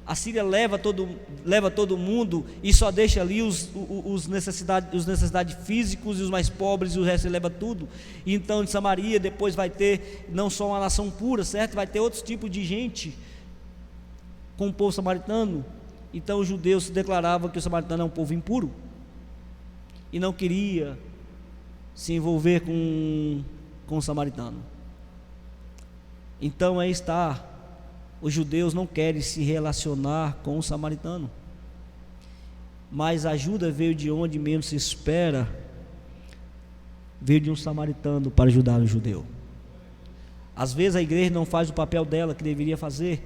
A Síria leva todo mundo e só deixa ali os necessidades físicos e os mais pobres, e o resto ele leva tudo. E então de Samaria depois vai ter não só uma nação pura, certo? Vai ter outros tipos de gente com o povo samaritano. Então os judeus se declaravam que o samaritano é um povo impuro e não queria se envolver com o samaritano. Então aí está. Os judeus não querem se relacionar com o samaritano, mas a ajuda veio de onde menos se espera, veio de um samaritano para ajudar o judeu. Às vezes a igreja não faz o papel dela que deveria fazer,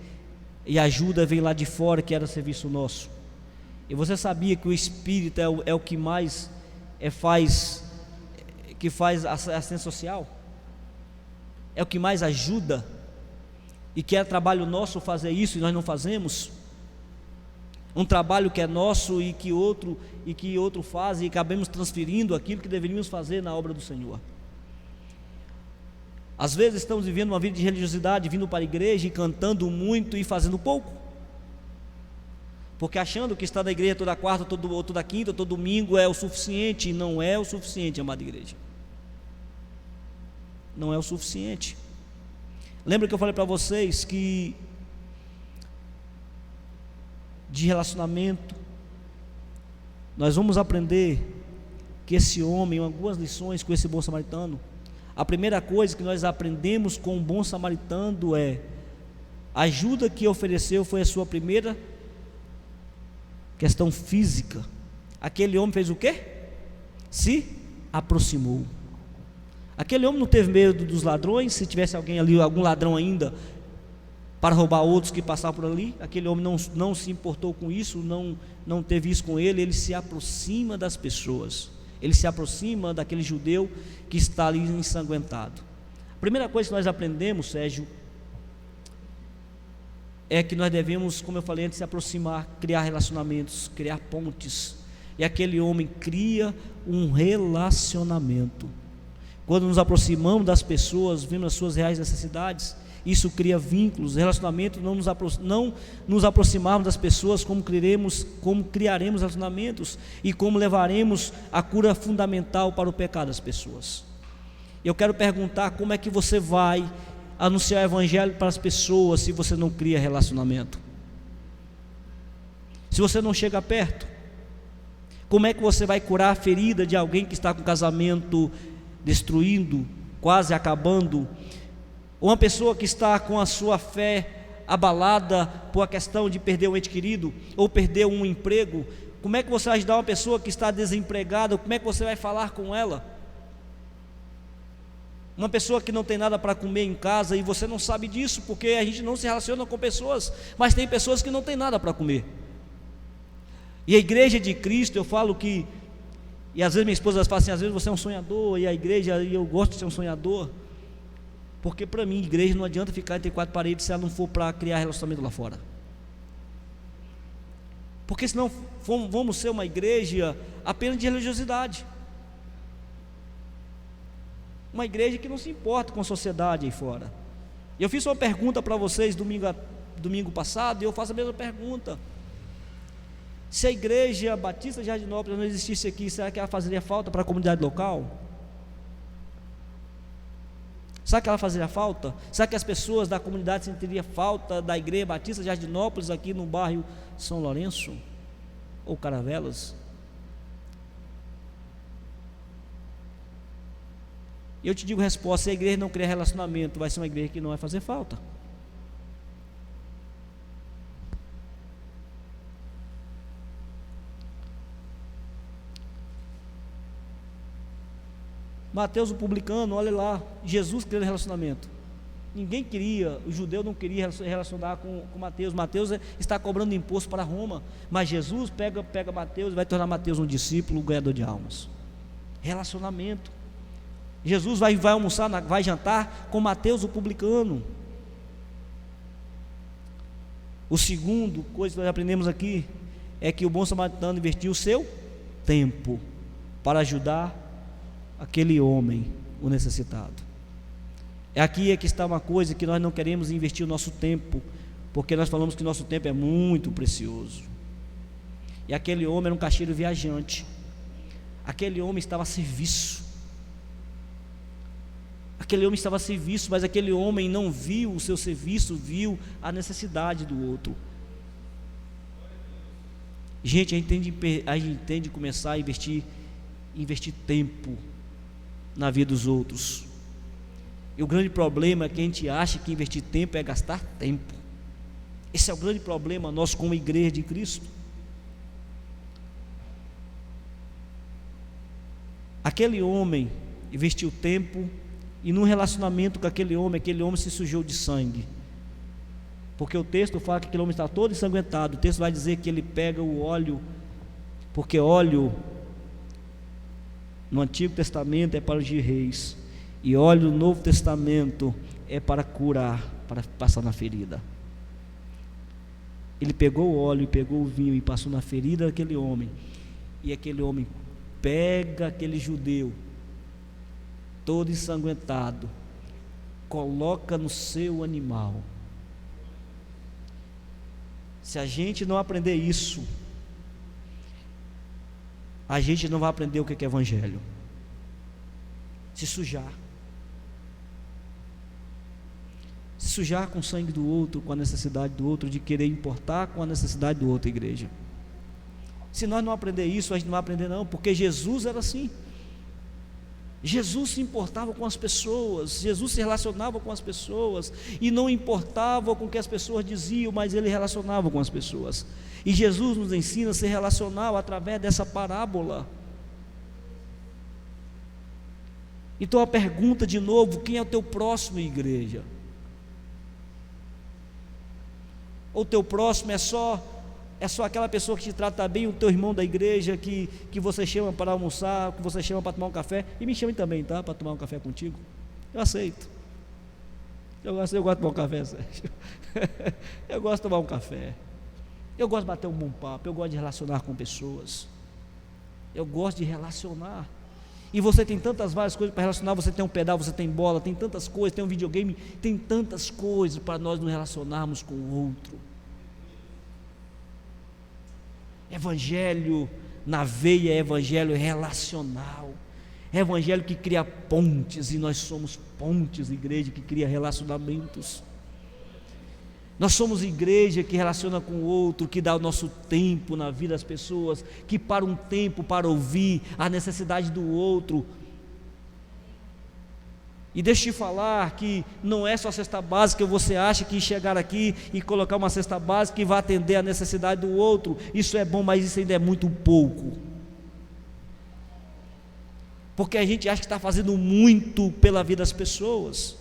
e a ajuda vem lá de fora, que era serviço nosso. E você sabia que o Espírito é o que mais faz assistência social? É o que mais ajuda? E que é trabalho nosso fazer isso, e nós não fazemos. Um trabalho que é nosso e que outro faz, e acabamos transferindo aquilo que deveríamos fazer na obra do Senhor. Às vezes estamos vivendo uma vida de religiosidade, vindo para a igreja e cantando muito e fazendo pouco, porque achando que estar na igreja toda quarta, toda quinta, todo domingo é o suficiente. E não é o suficiente, amada igreja. Não é o suficiente. Lembra que eu falei para vocês que de relacionamento nós vamos aprender que esse homem, algumas lições com esse bom samaritano. A primeira coisa que nós aprendemos com o bom samaritano é: a ajuda que ofereceu foi a sua primeira questão física. Aquele homem fez o quê? Se aproximou. Aquele homem não teve medo dos ladrões. Se tivesse alguém ali, algum ladrão ainda, para roubar outros que passavam por ali, aquele homem não se importou com isso, não teve isso com ele. Ele se aproxima das pessoas, ele se aproxima daquele judeu que está ali ensanguentado. A primeira coisa que nós aprendemos, Sérgio, é que nós devemos, como eu falei antes, se aproximar, criar relacionamentos, criar pontes. E aquele homem cria um relacionamento. quando nos aproximamos das pessoas, vemos as suas reais necessidades, isso cria vínculos, relacionamento. Não nos aproximarmos das pessoas, como criaremos relacionamentos e como levaremos a cura fundamental para o pecado das pessoas. Eu quero perguntar: como é que você vai anunciar o evangelho para as pessoas se você não cria relacionamento? Se você não chega perto, como é que você vai curar a ferida de alguém que está com o casamento destruindo, quase acabando? Uma pessoa que está com a sua fé abalada por a questão de perder um ente querido ou perder um emprego, como é que você vai ajudar uma pessoa que está desempregada? Como é que você vai falar com ela? Uma pessoa que não tem nada para comer em casa e você não sabe disso, porque a gente não se relaciona com pessoas, mas tem pessoas que não têm nada para comer. E a igreja de Cristo, eu falo que, e às vezes minha esposa fala assim: às vezes você é um sonhador, e a igreja, e eu gosto de ser um sonhador, porque para mim, igreja não adianta ficar entre quatro paredes se ela não for para criar relacionamento lá fora. Porque senão vamos ser uma igreja apenas de religiosidade, uma igreja que não se importa com a sociedade aí fora. Eu fiz uma pergunta para vocês domingo passado, e eu faço a mesma pergunta: se a igreja Batista de Jardinópolis não existisse aqui, será que ela fazeria falta para a comunidade local? Será que ela fazeria falta? Será que as pessoas da comunidade sentiriam falta da igreja Batista de Jardinópolis aqui no bairro São Lourenço ou Caravelas? Eu te digo a resposta: se a igreja não criar relacionamento, vai ser uma igreja que não vai fazer falta. Mateus o publicano, olha lá, Jesus queria relacionamento. Ninguém queria, o judeu não queria relacionar com Mateus. Mateus está cobrando imposto para Roma, mas Jesus pega Mateus e vai tornar Mateus um discípulo, um ganhador de almas. Relacionamento. Jesus vai almoçar, vai jantar com Mateus o publicano. O segundo coisa que nós aprendemos aqui é que o bom samaritano investiu o seu tempo para ajudar aquele homem, o necessitado. Aqui é que está uma coisa que nós não queremos investir o nosso tempo, porque nós falamos que nosso tempo é muito precioso. E aquele homem era um caixeiro viajante. Aquele homem estava a serviço. Aquele homem estava a serviço, mas aquele homem não viu o seu serviço, viu a necessidade do outro. Gente, a gente tem de começar a investir tempo na vida dos outros. E o grande problema é que a gente acha que investir tempo é gastar tempo. Esse é o grande problema nosso como igreja de Cristo. Aquele homem investiu tempo, e num relacionamento com aquele homem se sujou de sangue, porque o texto fala que aquele homem está todo ensanguentado. O texto vai dizer que ele pega o óleo, porque óleo no Antigo Testamento é para ungir reis, e óleo no Novo Testamento é para curar, para passar na ferida. Ele pegou o óleo e pegou o vinho e passou na ferida daquele homem, e aquele homem pega aquele judeu todo ensanguentado, coloca no seu animal. Se a gente não aprender isso, a gente não vai aprender o que é evangelho. Se sujar com o sangue do outro, com a necessidade do outro, de querer importar com a necessidade do outro, igreja. Se nós não aprender isso, a gente não vai aprender não, porque Jesus era assim. Jesus se importava com as pessoas, Jesus se relacionava com as pessoas, e não importava com o que as pessoas diziam, mas ele relacionava com as pessoas. E Jesus nos ensina a se relacionar através dessa parábola. Então a pergunta de novo: quem é o teu próximo, igreja? Ou o teu próximo é só aquela pessoa que te trata bem, o teu irmão da igreja que você chama para almoçar, que você chama para tomar um café? E me chame também, tá? Para tomar um café contigo. Eu aceito. Eu gosto de tomar um café, Sérgio. Eu gosto de tomar um café. Eu gosto de bater um bom papo. Eu gosto de relacionar com pessoas. Eu gosto de relacionar. E você tem tantas várias coisas para relacionar, você tem um pedal, você tem bola, tem tantas coisas, tem um videogame, tem tantas coisas para nós nos relacionarmos com o outro. Evangelho na veia é evangelho relacional. É evangelho que cria pontes, e nós somos pontes, igreja que cria relacionamentos. Nós somos igreja que relaciona com o outro, que dá o nosso tempo na vida das pessoas, que para um tempo para ouvir a necessidade do outro. E deixa eu te falar que não é só cesta básica, você acha que chegar aqui e colocar uma cesta básica que vai atender a necessidade do outro, isso é bom, mas isso ainda é muito pouco. Porque a gente acha que está fazendo muito pela vida das pessoas.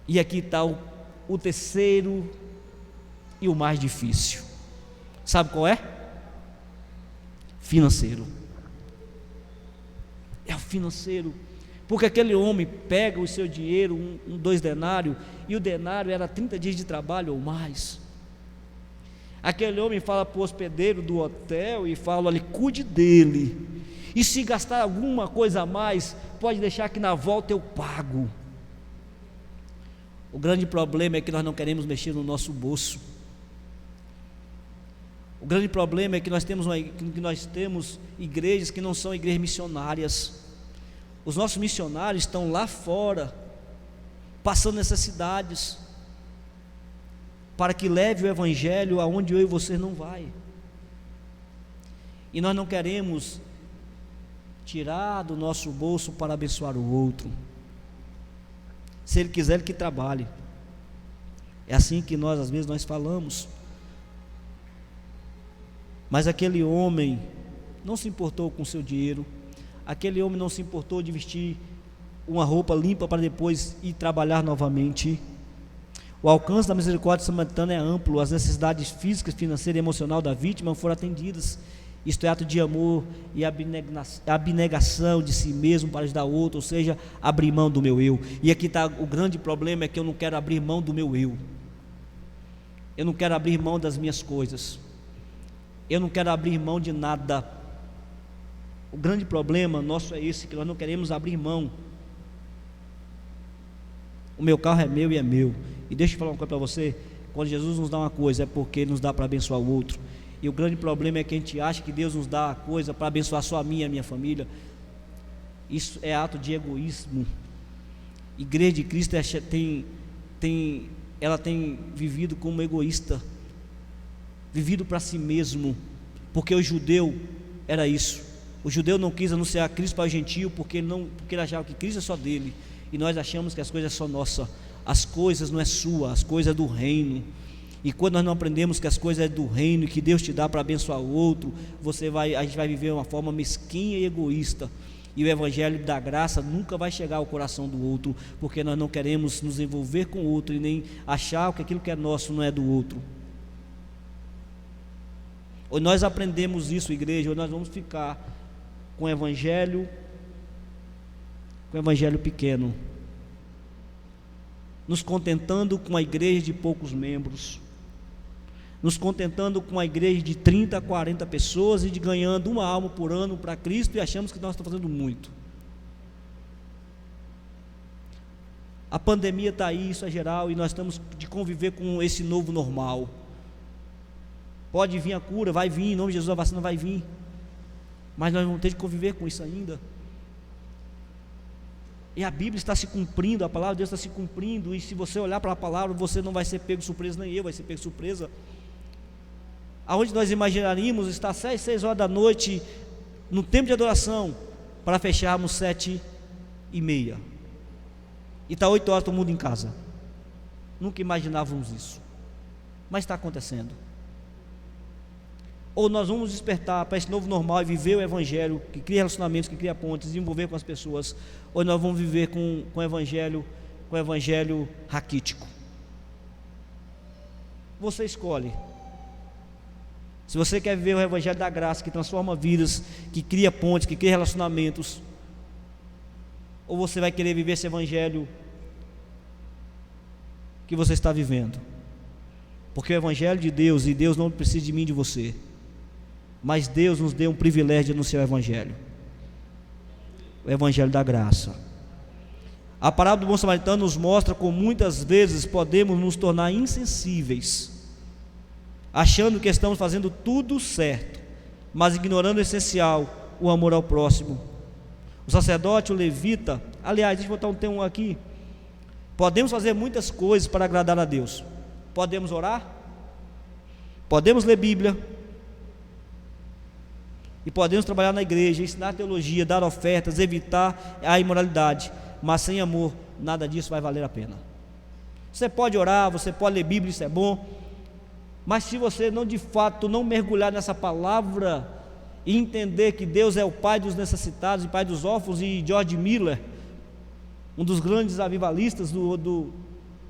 E aqui está o terceiro e o mais difícil. Sabe qual é? Financeiro. É o financeiro. Porque aquele homem pega o seu dinheiro, 2 denários, e o denário era 30 dias de trabalho ou mais. Aquele homem fala para o hospedeiro do hotel e fala: olha, cuide dele, e se gastar alguma coisa a mais, pode deixar que na volta eu pago. O grande problema é que nós não queremos mexer no nosso bolso. O grande problema é que nós temos igrejas que não são igrejas missionárias. Os nossos missionários estão lá fora, passando necessidades, para que leve o evangelho aonde eu e você não vai. E nós não queremos tirar do nosso bolso para abençoar o outro. Se ele quiser, ele que trabalhe. É assim que nós às vezes nós falamos. Mas aquele homem não se importou com o seu dinheiro. Aquele homem não se importou de vestir uma roupa limpa para depois ir trabalhar novamente. O alcance da misericórdia samaritana é amplo. As necessidades físicas, financeiras e emocionais da vítima foram atendidas. Isto é ato de amor e abnegação de si mesmo para ajudar o outro, ou seja, abrir mão do meu eu. E aqui está o grande problema, é que eu não quero abrir mão do meu eu. Eu não quero abrir mão das minhas coisas. Eu não quero abrir mão de nada. O grande problema nosso é esse, que nós não queremos abrir mão. O meu carro é meu e é meu. E deixa eu falar uma coisa para você: quando Jesus nos dá uma coisa, é porque Ele nos dá para abençoar o outro. E o grande problema é que a gente acha que Deus nos dá a coisa para abençoar só a mim e a minha família. Isso é ato de egoísmo. Igreja de Cristo ela tem vivido como egoísta, vivido para si mesmo, porque o judeu era isso. O judeu não quis anunciar Cristo para o gentio, porque ele achava que Cristo é só dele, e nós achamos que as coisas são nossas. As coisas não é sua, as coisas é do reino. E quando nós não aprendemos que as coisas é do reino e que Deus te dá para abençoar o outro, a gente vai viver uma forma mesquinha e egoísta. E o evangelho da graça nunca vai chegar ao coração do outro, porque nós não queremos nos envolver com o outro e nem achar que aquilo que é nosso não é do outro. Ou nós aprendemos isso, igreja, ou nós vamos ficar com o evangelho pequeno, nos contentando com a igreja de poucos membros, nos contentando com a igreja de 30 a 40 pessoas e de ganhando uma alma por ano para Cristo, e achamos que nós estamos fazendo muito. A pandemia está aí, isso é geral, e nós estamos de conviver com esse novo normal. Pode vir a cura, vai vir, em nome de Jesus a vacina vai vir, mas nós vamos ter de conviver com isso ainda. E a Bíblia está se cumprindo, a palavra de Deus está se cumprindo, e se você olhar para a palavra, você não vai ser pego surpresa, nem eu vai ser pego surpresa. Aonde nós imaginaríamos estar 6 horas da noite no tempo de adoração, para fecharmos 7:30, e está 8 horas todo mundo em casa. Nunca imaginávamos isso, mas está acontecendo. Ou nós vamos despertar para esse novo normal e viver o evangelho que cria relacionamentos, que cria pontes, desenvolver com as pessoas, ou nós vamos viver com o evangelho raquítico. Você escolhe. Se você quer viver o evangelho da graça, que transforma vidas, que cria pontes, que cria relacionamentos, ou você vai querer viver esse evangelho que você está vivendo, porque o evangelho de Deus, e Deus não precisa de mim e de você. mas Deus nos deu um privilégio de anunciar o Evangelho da graça. A parábola do bom samaritano nos mostra como muitas vezes podemos nos tornar insensíveis, achando que estamos fazendo tudo certo, mas ignorando o essencial, o amor ao próximo. O sacerdote, o levita, aliás, deixa eu botar um termo aqui. Podemos fazer muitas coisas para agradar a Deus. Podemos orar, podemos ler Bíblia, e podemos trabalhar na igreja, ensinar teologia, dar ofertas, evitar a imoralidade, mas sem amor, nada disso vai valer a pena. Você pode orar, você pode ler Bíblia, isso é bom, mas se você não, de fato, não mergulhar nessa palavra e entender que Deus é o Pai dos necessitados e Pai dos órfãos, e George Miller, um dos grandes avivalistas do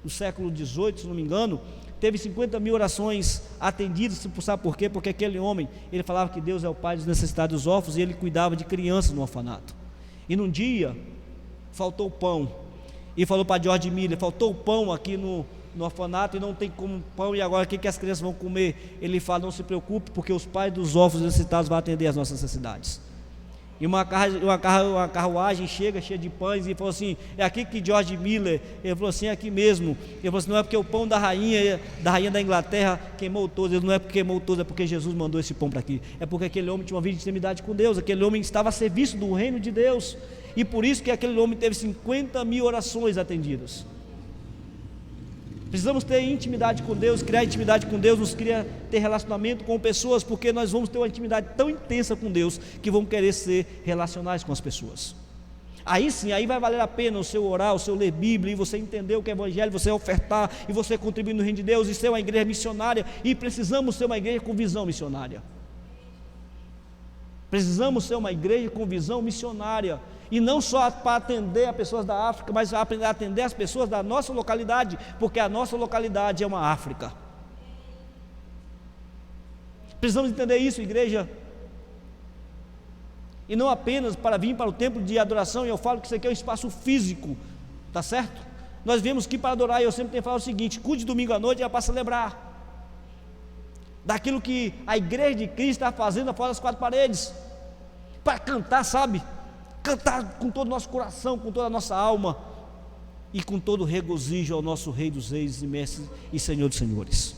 século XVIII, se não me engano, teve 50 mil orações atendidas. Sabe por quê? Porque aquele homem, ele falava que Deus é o Pai dos necessitados e dos órfãos, e ele cuidava de crianças no orfanato. E num dia, faltou pão, e falou para George Miller: faltou pão aqui no orfanato e não tem como pão, e agora o que as crianças vão comer? Ele fala: não se preocupe, porque os pais dos órfãos necessitados vão atender as nossas necessidades. E uma carruagem chega cheia de pães, e falou assim: é aqui que George Miller, ele falou assim: é aqui mesmo. Ele falou assim: não é porque o pão da rainha da Inglaterra queimou todos. Ele: não é porque queimou todos, é porque Jesus mandou esse pão para aqui. É porque aquele homem tinha uma vida de intimidade com Deus, aquele homem estava a serviço do reino de Deus, e por isso que aquele homem teve 50 mil orações atendidas. Precisamos ter intimidade com Deus. Criar intimidade com Deus nos cria ter relacionamento com pessoas, porque nós vamos ter uma intimidade tão intensa com Deus que vamos querer ser relacionais com as pessoas. Aí sim, aí vai valer a pena o seu orar, o seu ler Bíblia, e você entender o que é Evangelho, você ofertar, e você contribuir no reino de Deus, e ser uma igreja missionária. E precisamos ser uma igreja com visão missionária. Precisamos ser uma igreja com visão missionária, e não só para atender as pessoas da África, mas para atender as pessoas da nossa localidade, porque a nossa localidade é uma África. Precisamos entender isso, igreja, e não apenas para vir para o templo de adoração. E eu falo que isso aqui é um espaço físico, tá certo? Nós viemos aqui para adorar, e eu sempre tenho falado o seguinte: cuide domingo à noite é para celebrar daquilo que a igreja de Cristo está fazendo fora das quatro paredes, para cantar, sabe? Cantar com todo o nosso coração, com toda a nossa alma, e com todo o regozijo ao nosso Rei dos Reis e Mestre e Senhor dos Senhores.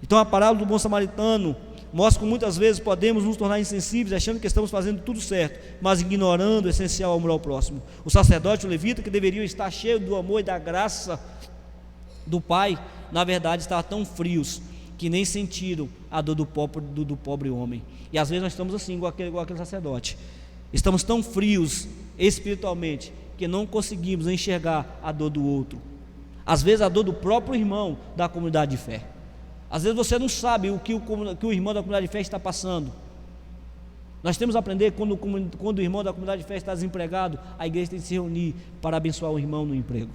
Então a parábola do bom samaritano mostra que muitas vezes podemos nos tornar insensíveis, achando que estamos fazendo tudo certo, mas ignorando o essencial amor ao próximo. O sacerdote e o levita, que deveriam estar cheios do amor e da graça do Pai, na verdade estavam tão frios que nem sentiram a dor do pobre homem. E às vezes nós estamos assim, igual aquele sacerdote. Estamos tão frios espiritualmente que não conseguimos enxergar a dor do outro. Às vezes a dor do próprio irmão da comunidade de fé. Às vezes você não sabe o que o irmão da comunidade de fé está passando. Nós temos que aprender quando o irmão da comunidade de fé está desempregado, a igreja tem que se reunir para abençoar o irmão no emprego.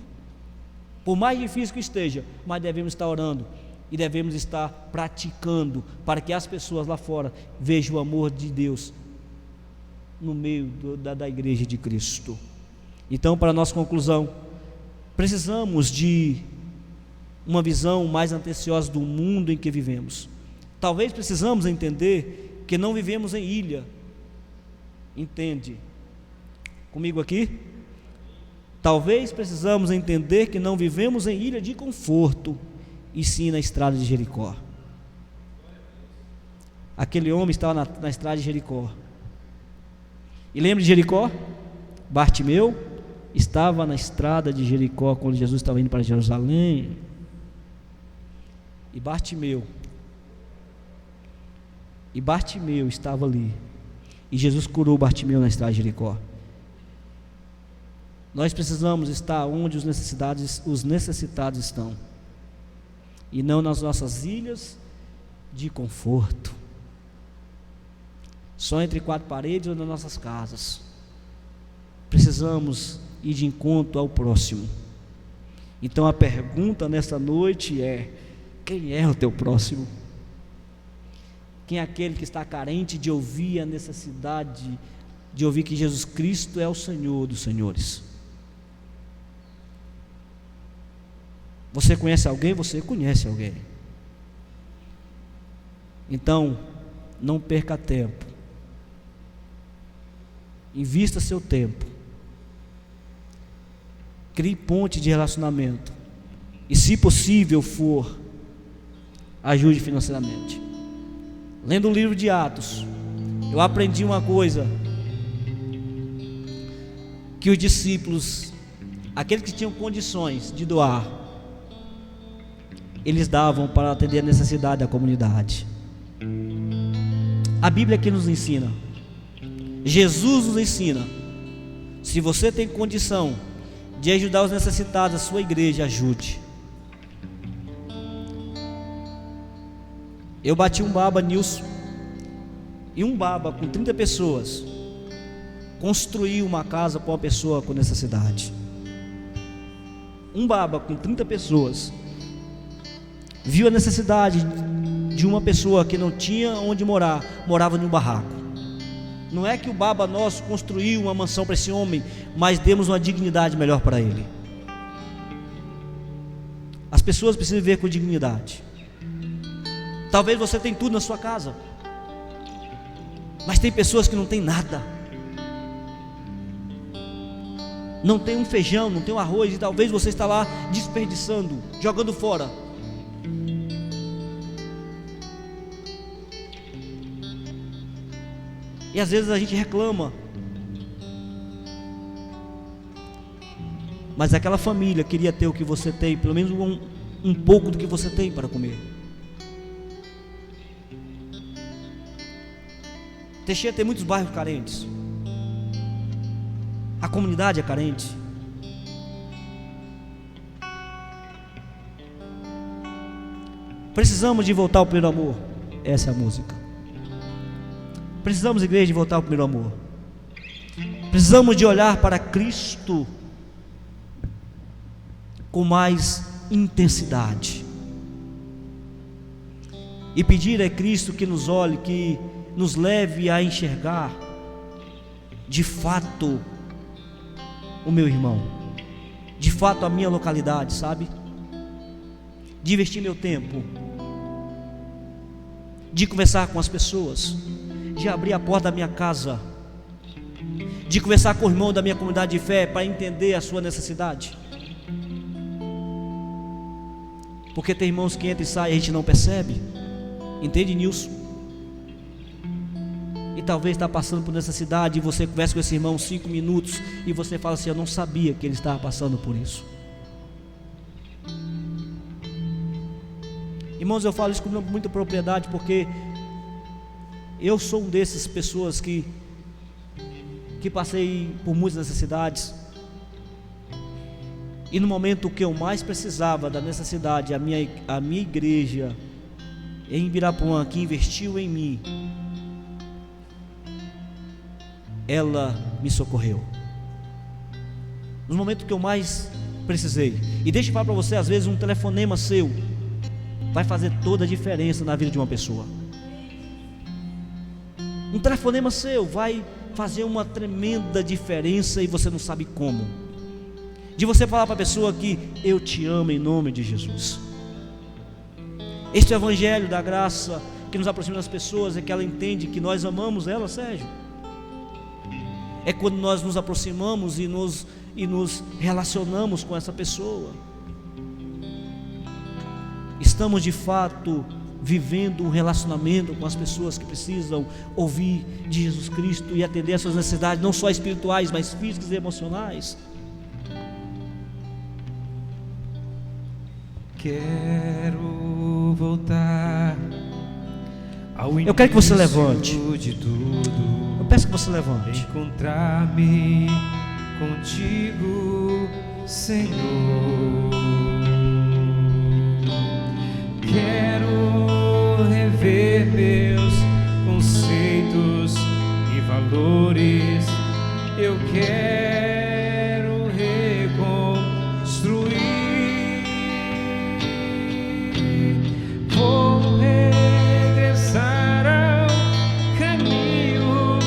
Por mais difícil que esteja, mas devemos estar orando e devemos estar praticando, para que as pessoas lá fora vejam o amor de Deus no meio da igreja de Cristo. Então, para a nossa conclusão, precisamos de uma visão mais atenciosa do mundo em que vivemos. Talvez precisamos entender que não vivemos em ilha. Entende comigo aqui? Talvez precisamos entender que não vivemos em ilha de conforto, e sim na estrada de Jericó. Aquele homem estava na estrada de Jericó. E lembra de Jericó? Bartimeu estava na estrada de Jericó quando Jesus estava indo para Jerusalém. E Bartimeu estava ali, e Jesus curou Bartimeu na estrada de Jericó. Nós precisamos estar onde os necessitados estão, e não nas nossas ilhas de conforto, só entre quatro paredes ou nas nossas casas. Precisamos ir de encontro ao próximo. Então a pergunta nesta noite é: quem é o teu próximo? Quem é aquele que está carente de ouvir a necessidade de ouvir que Jesus Cristo é o Senhor dos senhores? Você conhece alguém? Você conhece alguém. Então, não perca tempo. Invista seu tempo. Crie ponte de relacionamento. E, se possível for, ajude financeiramente. Lendo o livro de Atos, eu aprendi uma coisa: que os discípulos, aqueles que tinham condições de doar, eles davam para atender a necessidade da comunidade. A Bíblia aqui nos ensina, Jesus nos ensina: se você tem condição de ajudar os necessitados da sua igreja, ajude. Eu bati um baba, Nilson, e um baba com 30 pessoas construiu uma casa para uma pessoa com necessidade. Um baba com 30 pessoas viu a necessidade de uma pessoa que não tinha onde morar, morava num barraco. Não é que o baba nosso construiu uma mansão para esse homem, mas demos uma dignidade melhor para ele. As pessoas precisam viver com dignidade. Talvez você tenha tudo na sua casa, mas tem pessoas que não têm nada. Não tem um feijão, não tem um arroz, e talvez você está lá desperdiçando, jogando fora. E às vezes a gente reclama, mas aquela família queria ter o que você tem, pelo menos um pouco do que você tem para comer. Teixeira tem muitos bairros carentes. A comunidade é carente. Precisamos de voltar ao primeiro amor. Essa é a música. Precisamos, igreja, de voltar ao primeiro amor. Precisamos de olhar para Cristo com mais intensidade e pedir a Cristo que nos olhe, que nos leve a enxergar de fato o meu irmão, de fato a minha localidade, sabe? De investir meu tempo, de conversar com as pessoas, de abrir a porta da minha casa, de conversar com o irmão da minha comunidade de fé para entender a sua necessidade. Porque tem irmãos que entram e saem e a gente não percebe. Entende, Nilson? E talvez está passando por necessidade, e você conversa com esse irmão 5 minutos e você fala assim: eu não sabia que ele estava passando por isso. Irmãos, eu falo isso com muita propriedade, porque eu sou um dessas pessoas que passei por muitas necessidades, e no momento que eu mais precisava da necessidade, a minha igreja em Ibirapuã, que investiu em mim, ela me socorreu no momento que eu mais precisei. E deixa eu falar para você, às vezes um telefonema seu vai fazer toda a diferença na vida de uma pessoa. Um telefonema seu vai fazer uma tremenda diferença e você não sabe como. De você falar para a pessoa que eu te amo em nome de Jesus. Este é o evangelho da graça que nos aproxima das pessoas, é que ela entende que nós amamos ela, Sérgio. É quando nós nos aproximamos e nos relacionamos com essa pessoa. Estamos de fato vivendo um relacionamento com as pessoas que precisam ouvir de Jesus Cristo e atender às suas necessidades, não só espirituais, mas físicas e emocionais. Quero voltar ao Eu quero que você levante. de tudo. Eu peço que você levante. Encontrar-me contigo, Senhor. Quero rever meus conceitos e valores. Eu quero reconstruir. Vou regressar ao caminho.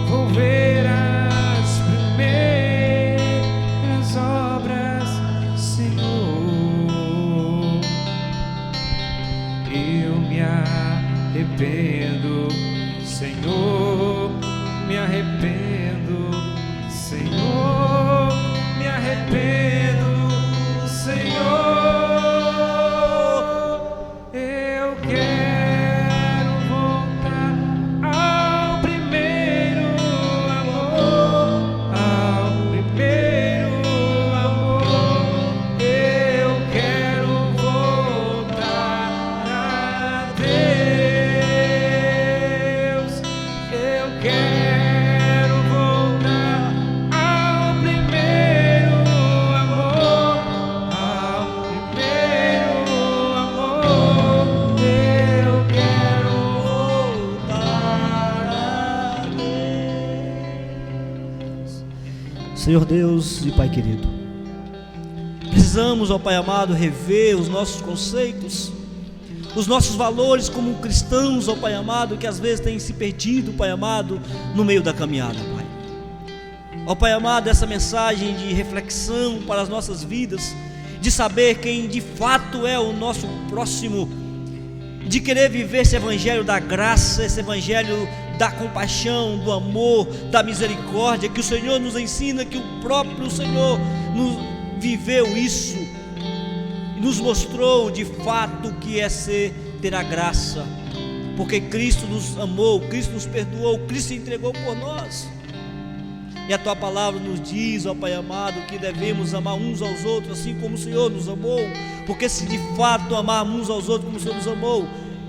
Vou ver as primeiras obras, Senhor. Eu me arrependo Senhor Deus e Pai querido, precisamos, ó Pai amado, rever os nossos conceitos, os nossos valores como cristãos, ó Pai amado, que às vezes têm se perdido, Pai amado, no meio da caminhada, Pai. Ó Pai amado, essa mensagem de reflexão para as nossas vidas, de saber quem de fato é o nosso próximo, de querer viver esse evangelho da graça, esse evangelho da compaixão, do amor, da misericórdia, que o Senhor nos ensina, que o próprio Senhor nos viveu isso, nos mostrou de fato o que é ter a graça, porque Cristo nos amou, Cristo nos perdoou, Cristo se entregou por nós. E a Tua palavra nos diz, ó Pai amado, que devemos amar uns aos outros assim como o Senhor nos amou, porque se de fato amarmos uns aos outros como o Senhor nos amou,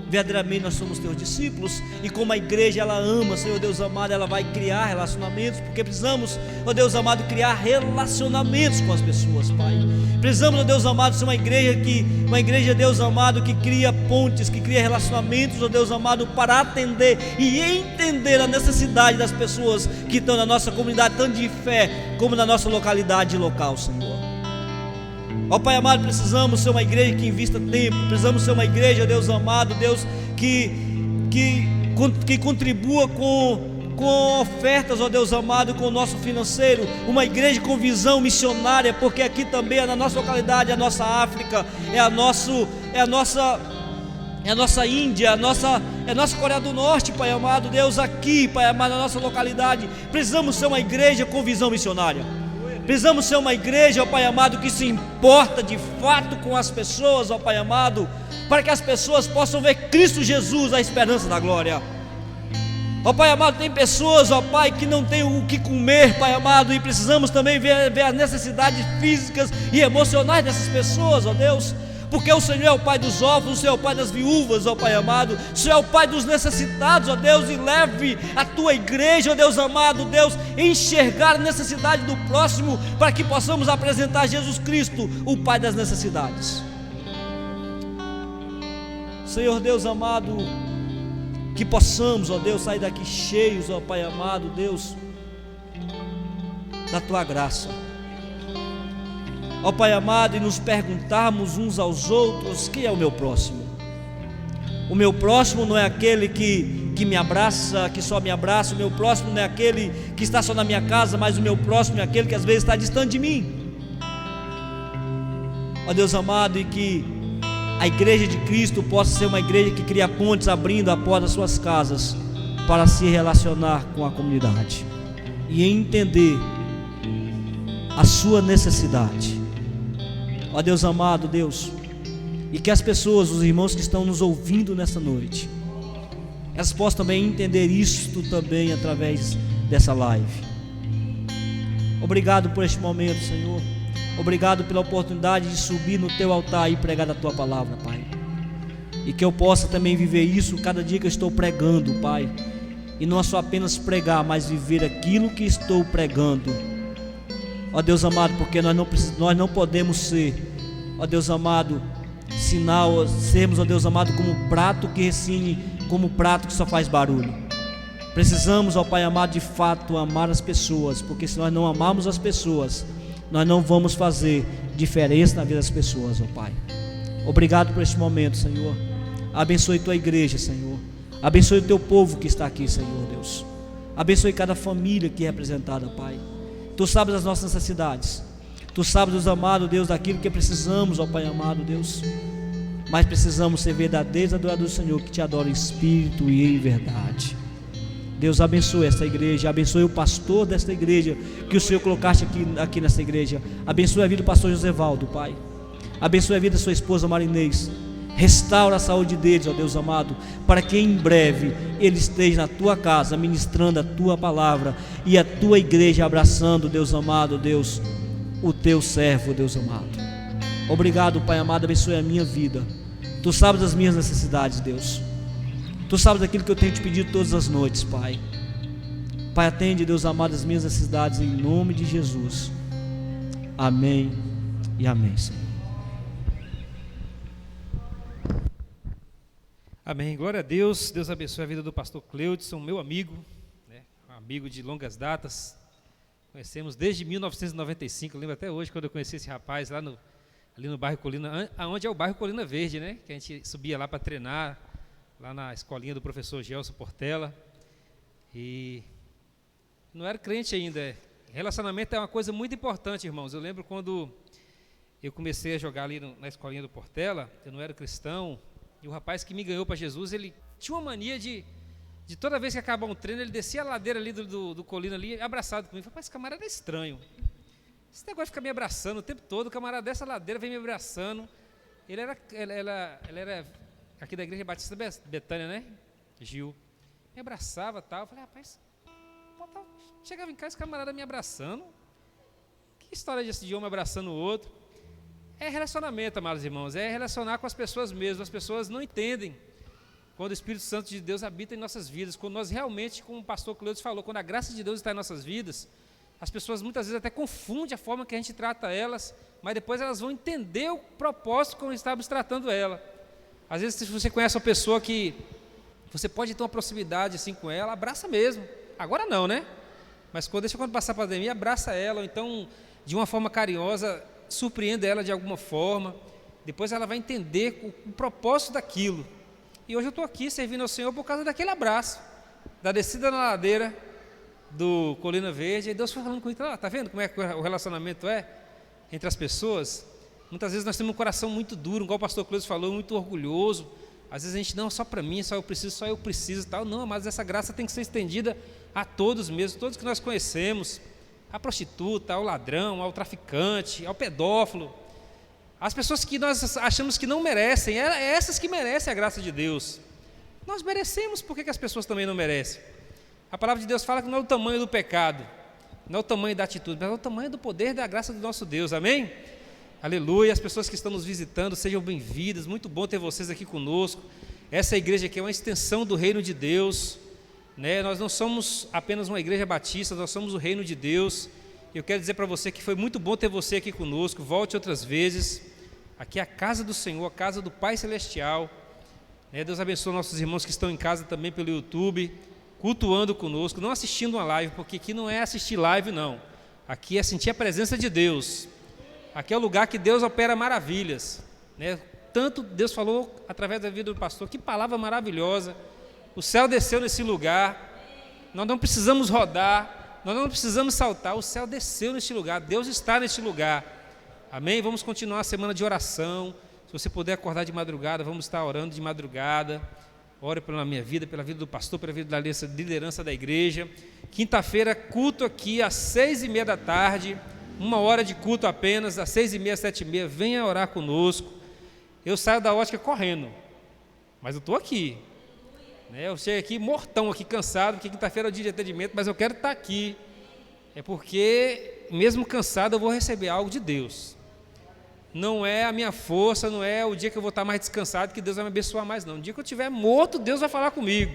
verdadeiramente nós somos Teus discípulos. E como a igreja ela ama, Senhor Deus amado, ela vai criar relacionamentos, porque precisamos, ó Deus amado, criar relacionamentos com as pessoas, Pai. Precisamos, ó Deus amado, ser uma igreja, Deus amado, que cria pontes, que cria relacionamentos, ó Deus amado, para atender e entender a necessidade das pessoas que estão na nossa comunidade, tanto de fé como na nossa localidade local, Senhor. Ó Pai amado, precisamos ser uma igreja que invista tempo, precisamos ser uma igreja, Deus amado, Deus, que contribua com ofertas, ó Deus amado, com o nosso financeiro, uma igreja com visão missionária, porque aqui também é na nossa localidade, a nossa África, é a nossa Índia, é a nossa Coreia do Norte, Pai amado, Deus, aqui, Pai amado, na nossa localidade, precisamos ser uma igreja com visão missionária. Precisamos ser uma igreja, ó Pai amado, que se importa de fato com as pessoas, ó Pai amado, para que as pessoas possam ver Cristo Jesus, a esperança da glória. Ó Pai amado, tem pessoas, ó Pai, que não tem o que comer, Pai amado, e precisamos também ver as necessidades físicas e emocionais dessas pessoas, ó Deus, porque o Senhor é o Pai dos órfãos, o Senhor é o Pai das viúvas, ó Pai amado, o Senhor é o Pai dos necessitados, ó Deus, e leve a Tua igreja, ó Deus amado, Deus, enxergar a necessidade do próximo, para que possamos apresentar Jesus Cristo, o Pai das necessidades. Senhor Deus amado, que possamos, ó Deus, sair daqui cheios, ó Pai amado, Deus, da Tua graça. Ó Pai amado, e nos perguntarmos uns aos outros: quem é o meu próximo? O meu próximo não é aquele que me abraça, que só me abraça. O meu próximo não é aquele que está só na minha casa, mas o meu próximo é aquele que às vezes está distante de mim. Ó Deus amado, e que a igreja de Cristo possa ser uma igreja que cria pontes, abrindo a porta das suas casas para se relacionar com a comunidade e entender a sua necessidade. Ó Deus amado, Deus, e que as pessoas, os irmãos que estão nos ouvindo nessa noite, elas possam também entender isto também através dessa live. Obrigado por este momento, Senhor. Obrigado pela oportunidade de subir no Teu altar e pregar a Tua palavra, Pai. E que eu possa também viver isso cada dia que eu estou pregando, Pai. E não só apenas pregar, mas viver aquilo que estou pregando. Ó Deus amado, porque nós não podemos ser, ó Deus amado, sermos, ó Deus amado, como um prato que resine, como um prato que só faz barulho. Precisamos, ó Pai amado, de fato amar as pessoas, porque se nós não amarmos as pessoas, nós não vamos fazer diferença na vida das pessoas, ó Pai. Obrigado por este momento, Senhor. Abençoe Tua igreja, Senhor. Abençoe o Teu povo que está aqui, Senhor Deus. Abençoe cada família que é representada, Pai. Tu sabes as nossas necessidades. Tu sabes, Deus amado, Deus, daquilo que precisamos, ó Pai amado, Deus. Mas precisamos ser verdadeiros adoradores do Senhor, que Te adoram em espírito e em verdade. Deus abençoe esta igreja, abençoe o pastor desta igreja, que o Senhor colocaste aqui nesta igreja. Abençoe a vida do pastor Josevaldo, Pai. Abençoe a vida da sua esposa Marinês. Restaura a saúde deles, ó Deus amado, para que em breve ele esteja na Tua casa, ministrando a Tua palavra, e a Tua igreja abraçando, Deus amado, Deus, o Teu servo, Deus amado. Obrigado, Pai amado, abençoe a minha vida. Tu sabes das minhas necessidades, Deus. Tu sabes daquilo que eu tenho te pedido todas as noites, Pai. Pai, atende, Deus amado, as minhas necessidades em nome de Jesus. Amém e amém, Senhor. Amém, glória a Deus. Deus abençoe a vida do pastor Cleudson, meu amigo, né? Um amigo de longas datas. Conhecemos desde 1995, eu lembro até hoje quando eu conheci esse rapaz lá ali no bairro Colina, onde é o bairro Colina Verde, né? Que a gente subia lá para treinar, lá na escolinha do professor Gelson Portela. E não era crente ainda. Relacionamento é uma coisa muito importante, irmãos. Eu lembro quando eu comecei a jogar ali na escolinha do Portela, eu não era cristão, e o rapaz que me ganhou para Jesus, ele tinha uma mania de toda vez que acabava um treino, ele descia a ladeira ali do Colina ali, abraçado comigo. Eu falei, esse camarada é estranho. Esse negócio de ficar me abraçando o tempo todo, o camarada dessa ladeira vem me abraçando. Ele era aqui da Igreja Batista Betânia, né? Gil. Me abraçava e tal. Eu falei, rapaz, chegava em casa, esse camarada me abraçando. Que história de homem abraçando o outro? É relacionamento, amados irmãos, é relacionar com as pessoas mesmo. As pessoas não entendem quando o Espírito Santo de Deus habita em nossas vidas, quando nós realmente, como o pastor Cleudes falou, quando a graça de Deus está em nossas vidas, as pessoas muitas vezes até confundem a forma que a gente trata elas, mas depois elas vão entender o propósito como estamos tratando ela. Às vezes, se você conhece uma pessoa que você pode ter uma proximidade assim com ela, abraça mesmo. Agora não, né? Mas deixa quando passar a pandemia, abraça ela, ou então, de uma forma carinhosa, surpreenda ela de alguma forma. Depois ela vai entender o propósito daquilo. E hoje eu estou aqui servindo ao Senhor por causa daquele abraço, da descida na ladeira do Colina Verde. E Deus foi falando comigo, está vendo como é que o relacionamento é entre as pessoas? Muitas vezes nós temos um coração muito duro, igual o pastor Cleudes falou, muito orgulhoso. Às vezes a gente, não, só para mim, só eu preciso e tal. Não, mas essa graça tem que ser estendida a todos mesmo, todos que nós conhecemos. A prostituta, ao ladrão, ao traficante, ao pedófilo. As pessoas que nós achamos que não merecem, é essas que merecem a graça de Deus. Nós merecemos, por que as pessoas também não merecem? A palavra de Deus fala que não é o tamanho do pecado, não é o tamanho da atitude, mas é o tamanho do poder da graça do nosso Deus, amém? Aleluia, as pessoas que estão nos visitando, sejam bem-vindas, muito bom ter vocês aqui conosco. Essa igreja aqui é uma extensão do reino de Deus, né? Nós não somos apenas uma igreja batista, nós somos o reino de Deus. Eu quero dizer para você que foi muito bom ter você aqui conosco, volte outras vezes. Aqui é a casa do Senhor, a casa do Pai Celestial, né? Deus abençoe nossos irmãos que estão em casa também pelo YouTube, cultuando conosco, não assistindo uma live, porque aqui não é assistir live não, aqui é sentir a presença de Deus. Aqui é o lugar que Deus opera maravilhas, né? Tanto Deus falou através da vida do pastor, que palavra maravilhosa. O céu desceu nesse lugar, nós não precisamos rodar, nós não precisamos saltar, o céu desceu neste lugar, Deus está neste lugar. Amém? Vamos continuar a semana de oração. Se você puder acordar de madrugada, vamos estar orando de madrugada. Ore pela minha vida, pela vida do pastor, pela vida da liderança da igreja. Quinta-feira, culto aqui às 6h30 da tarde, 1 hora de culto apenas, às 6h30, 7h30, venha orar conosco. Eu saio da ótica correndo, mas eu estou aqui, né? Eu chego aqui mortão, aqui cansado, porque quinta-feira é o dia de atendimento, mas eu quero estar aqui, é porque mesmo cansado eu vou receber algo de Deus. Não é a minha força, não é o dia que eu vou estar mais descansado que Deus vai me abençoar mais, não. O dia que eu estiver morto, Deus vai falar comigo,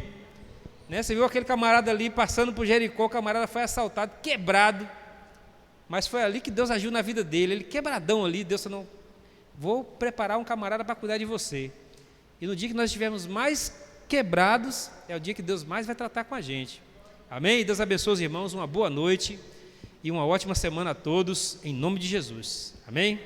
né? Você viu aquele camarada ali passando por Jericó, o camarada foi assaltado, quebrado, mas foi ali que Deus agiu na vida dele, ele quebradão ali, Deus falou, vou preparar um camarada para cuidar de você. E no dia que nós estivermos mais quebrados, é o dia que Deus mais vai tratar com a gente. Amém? Deus abençoe os irmãos, uma boa noite e uma ótima semana a todos, em nome de Jesus. Amém?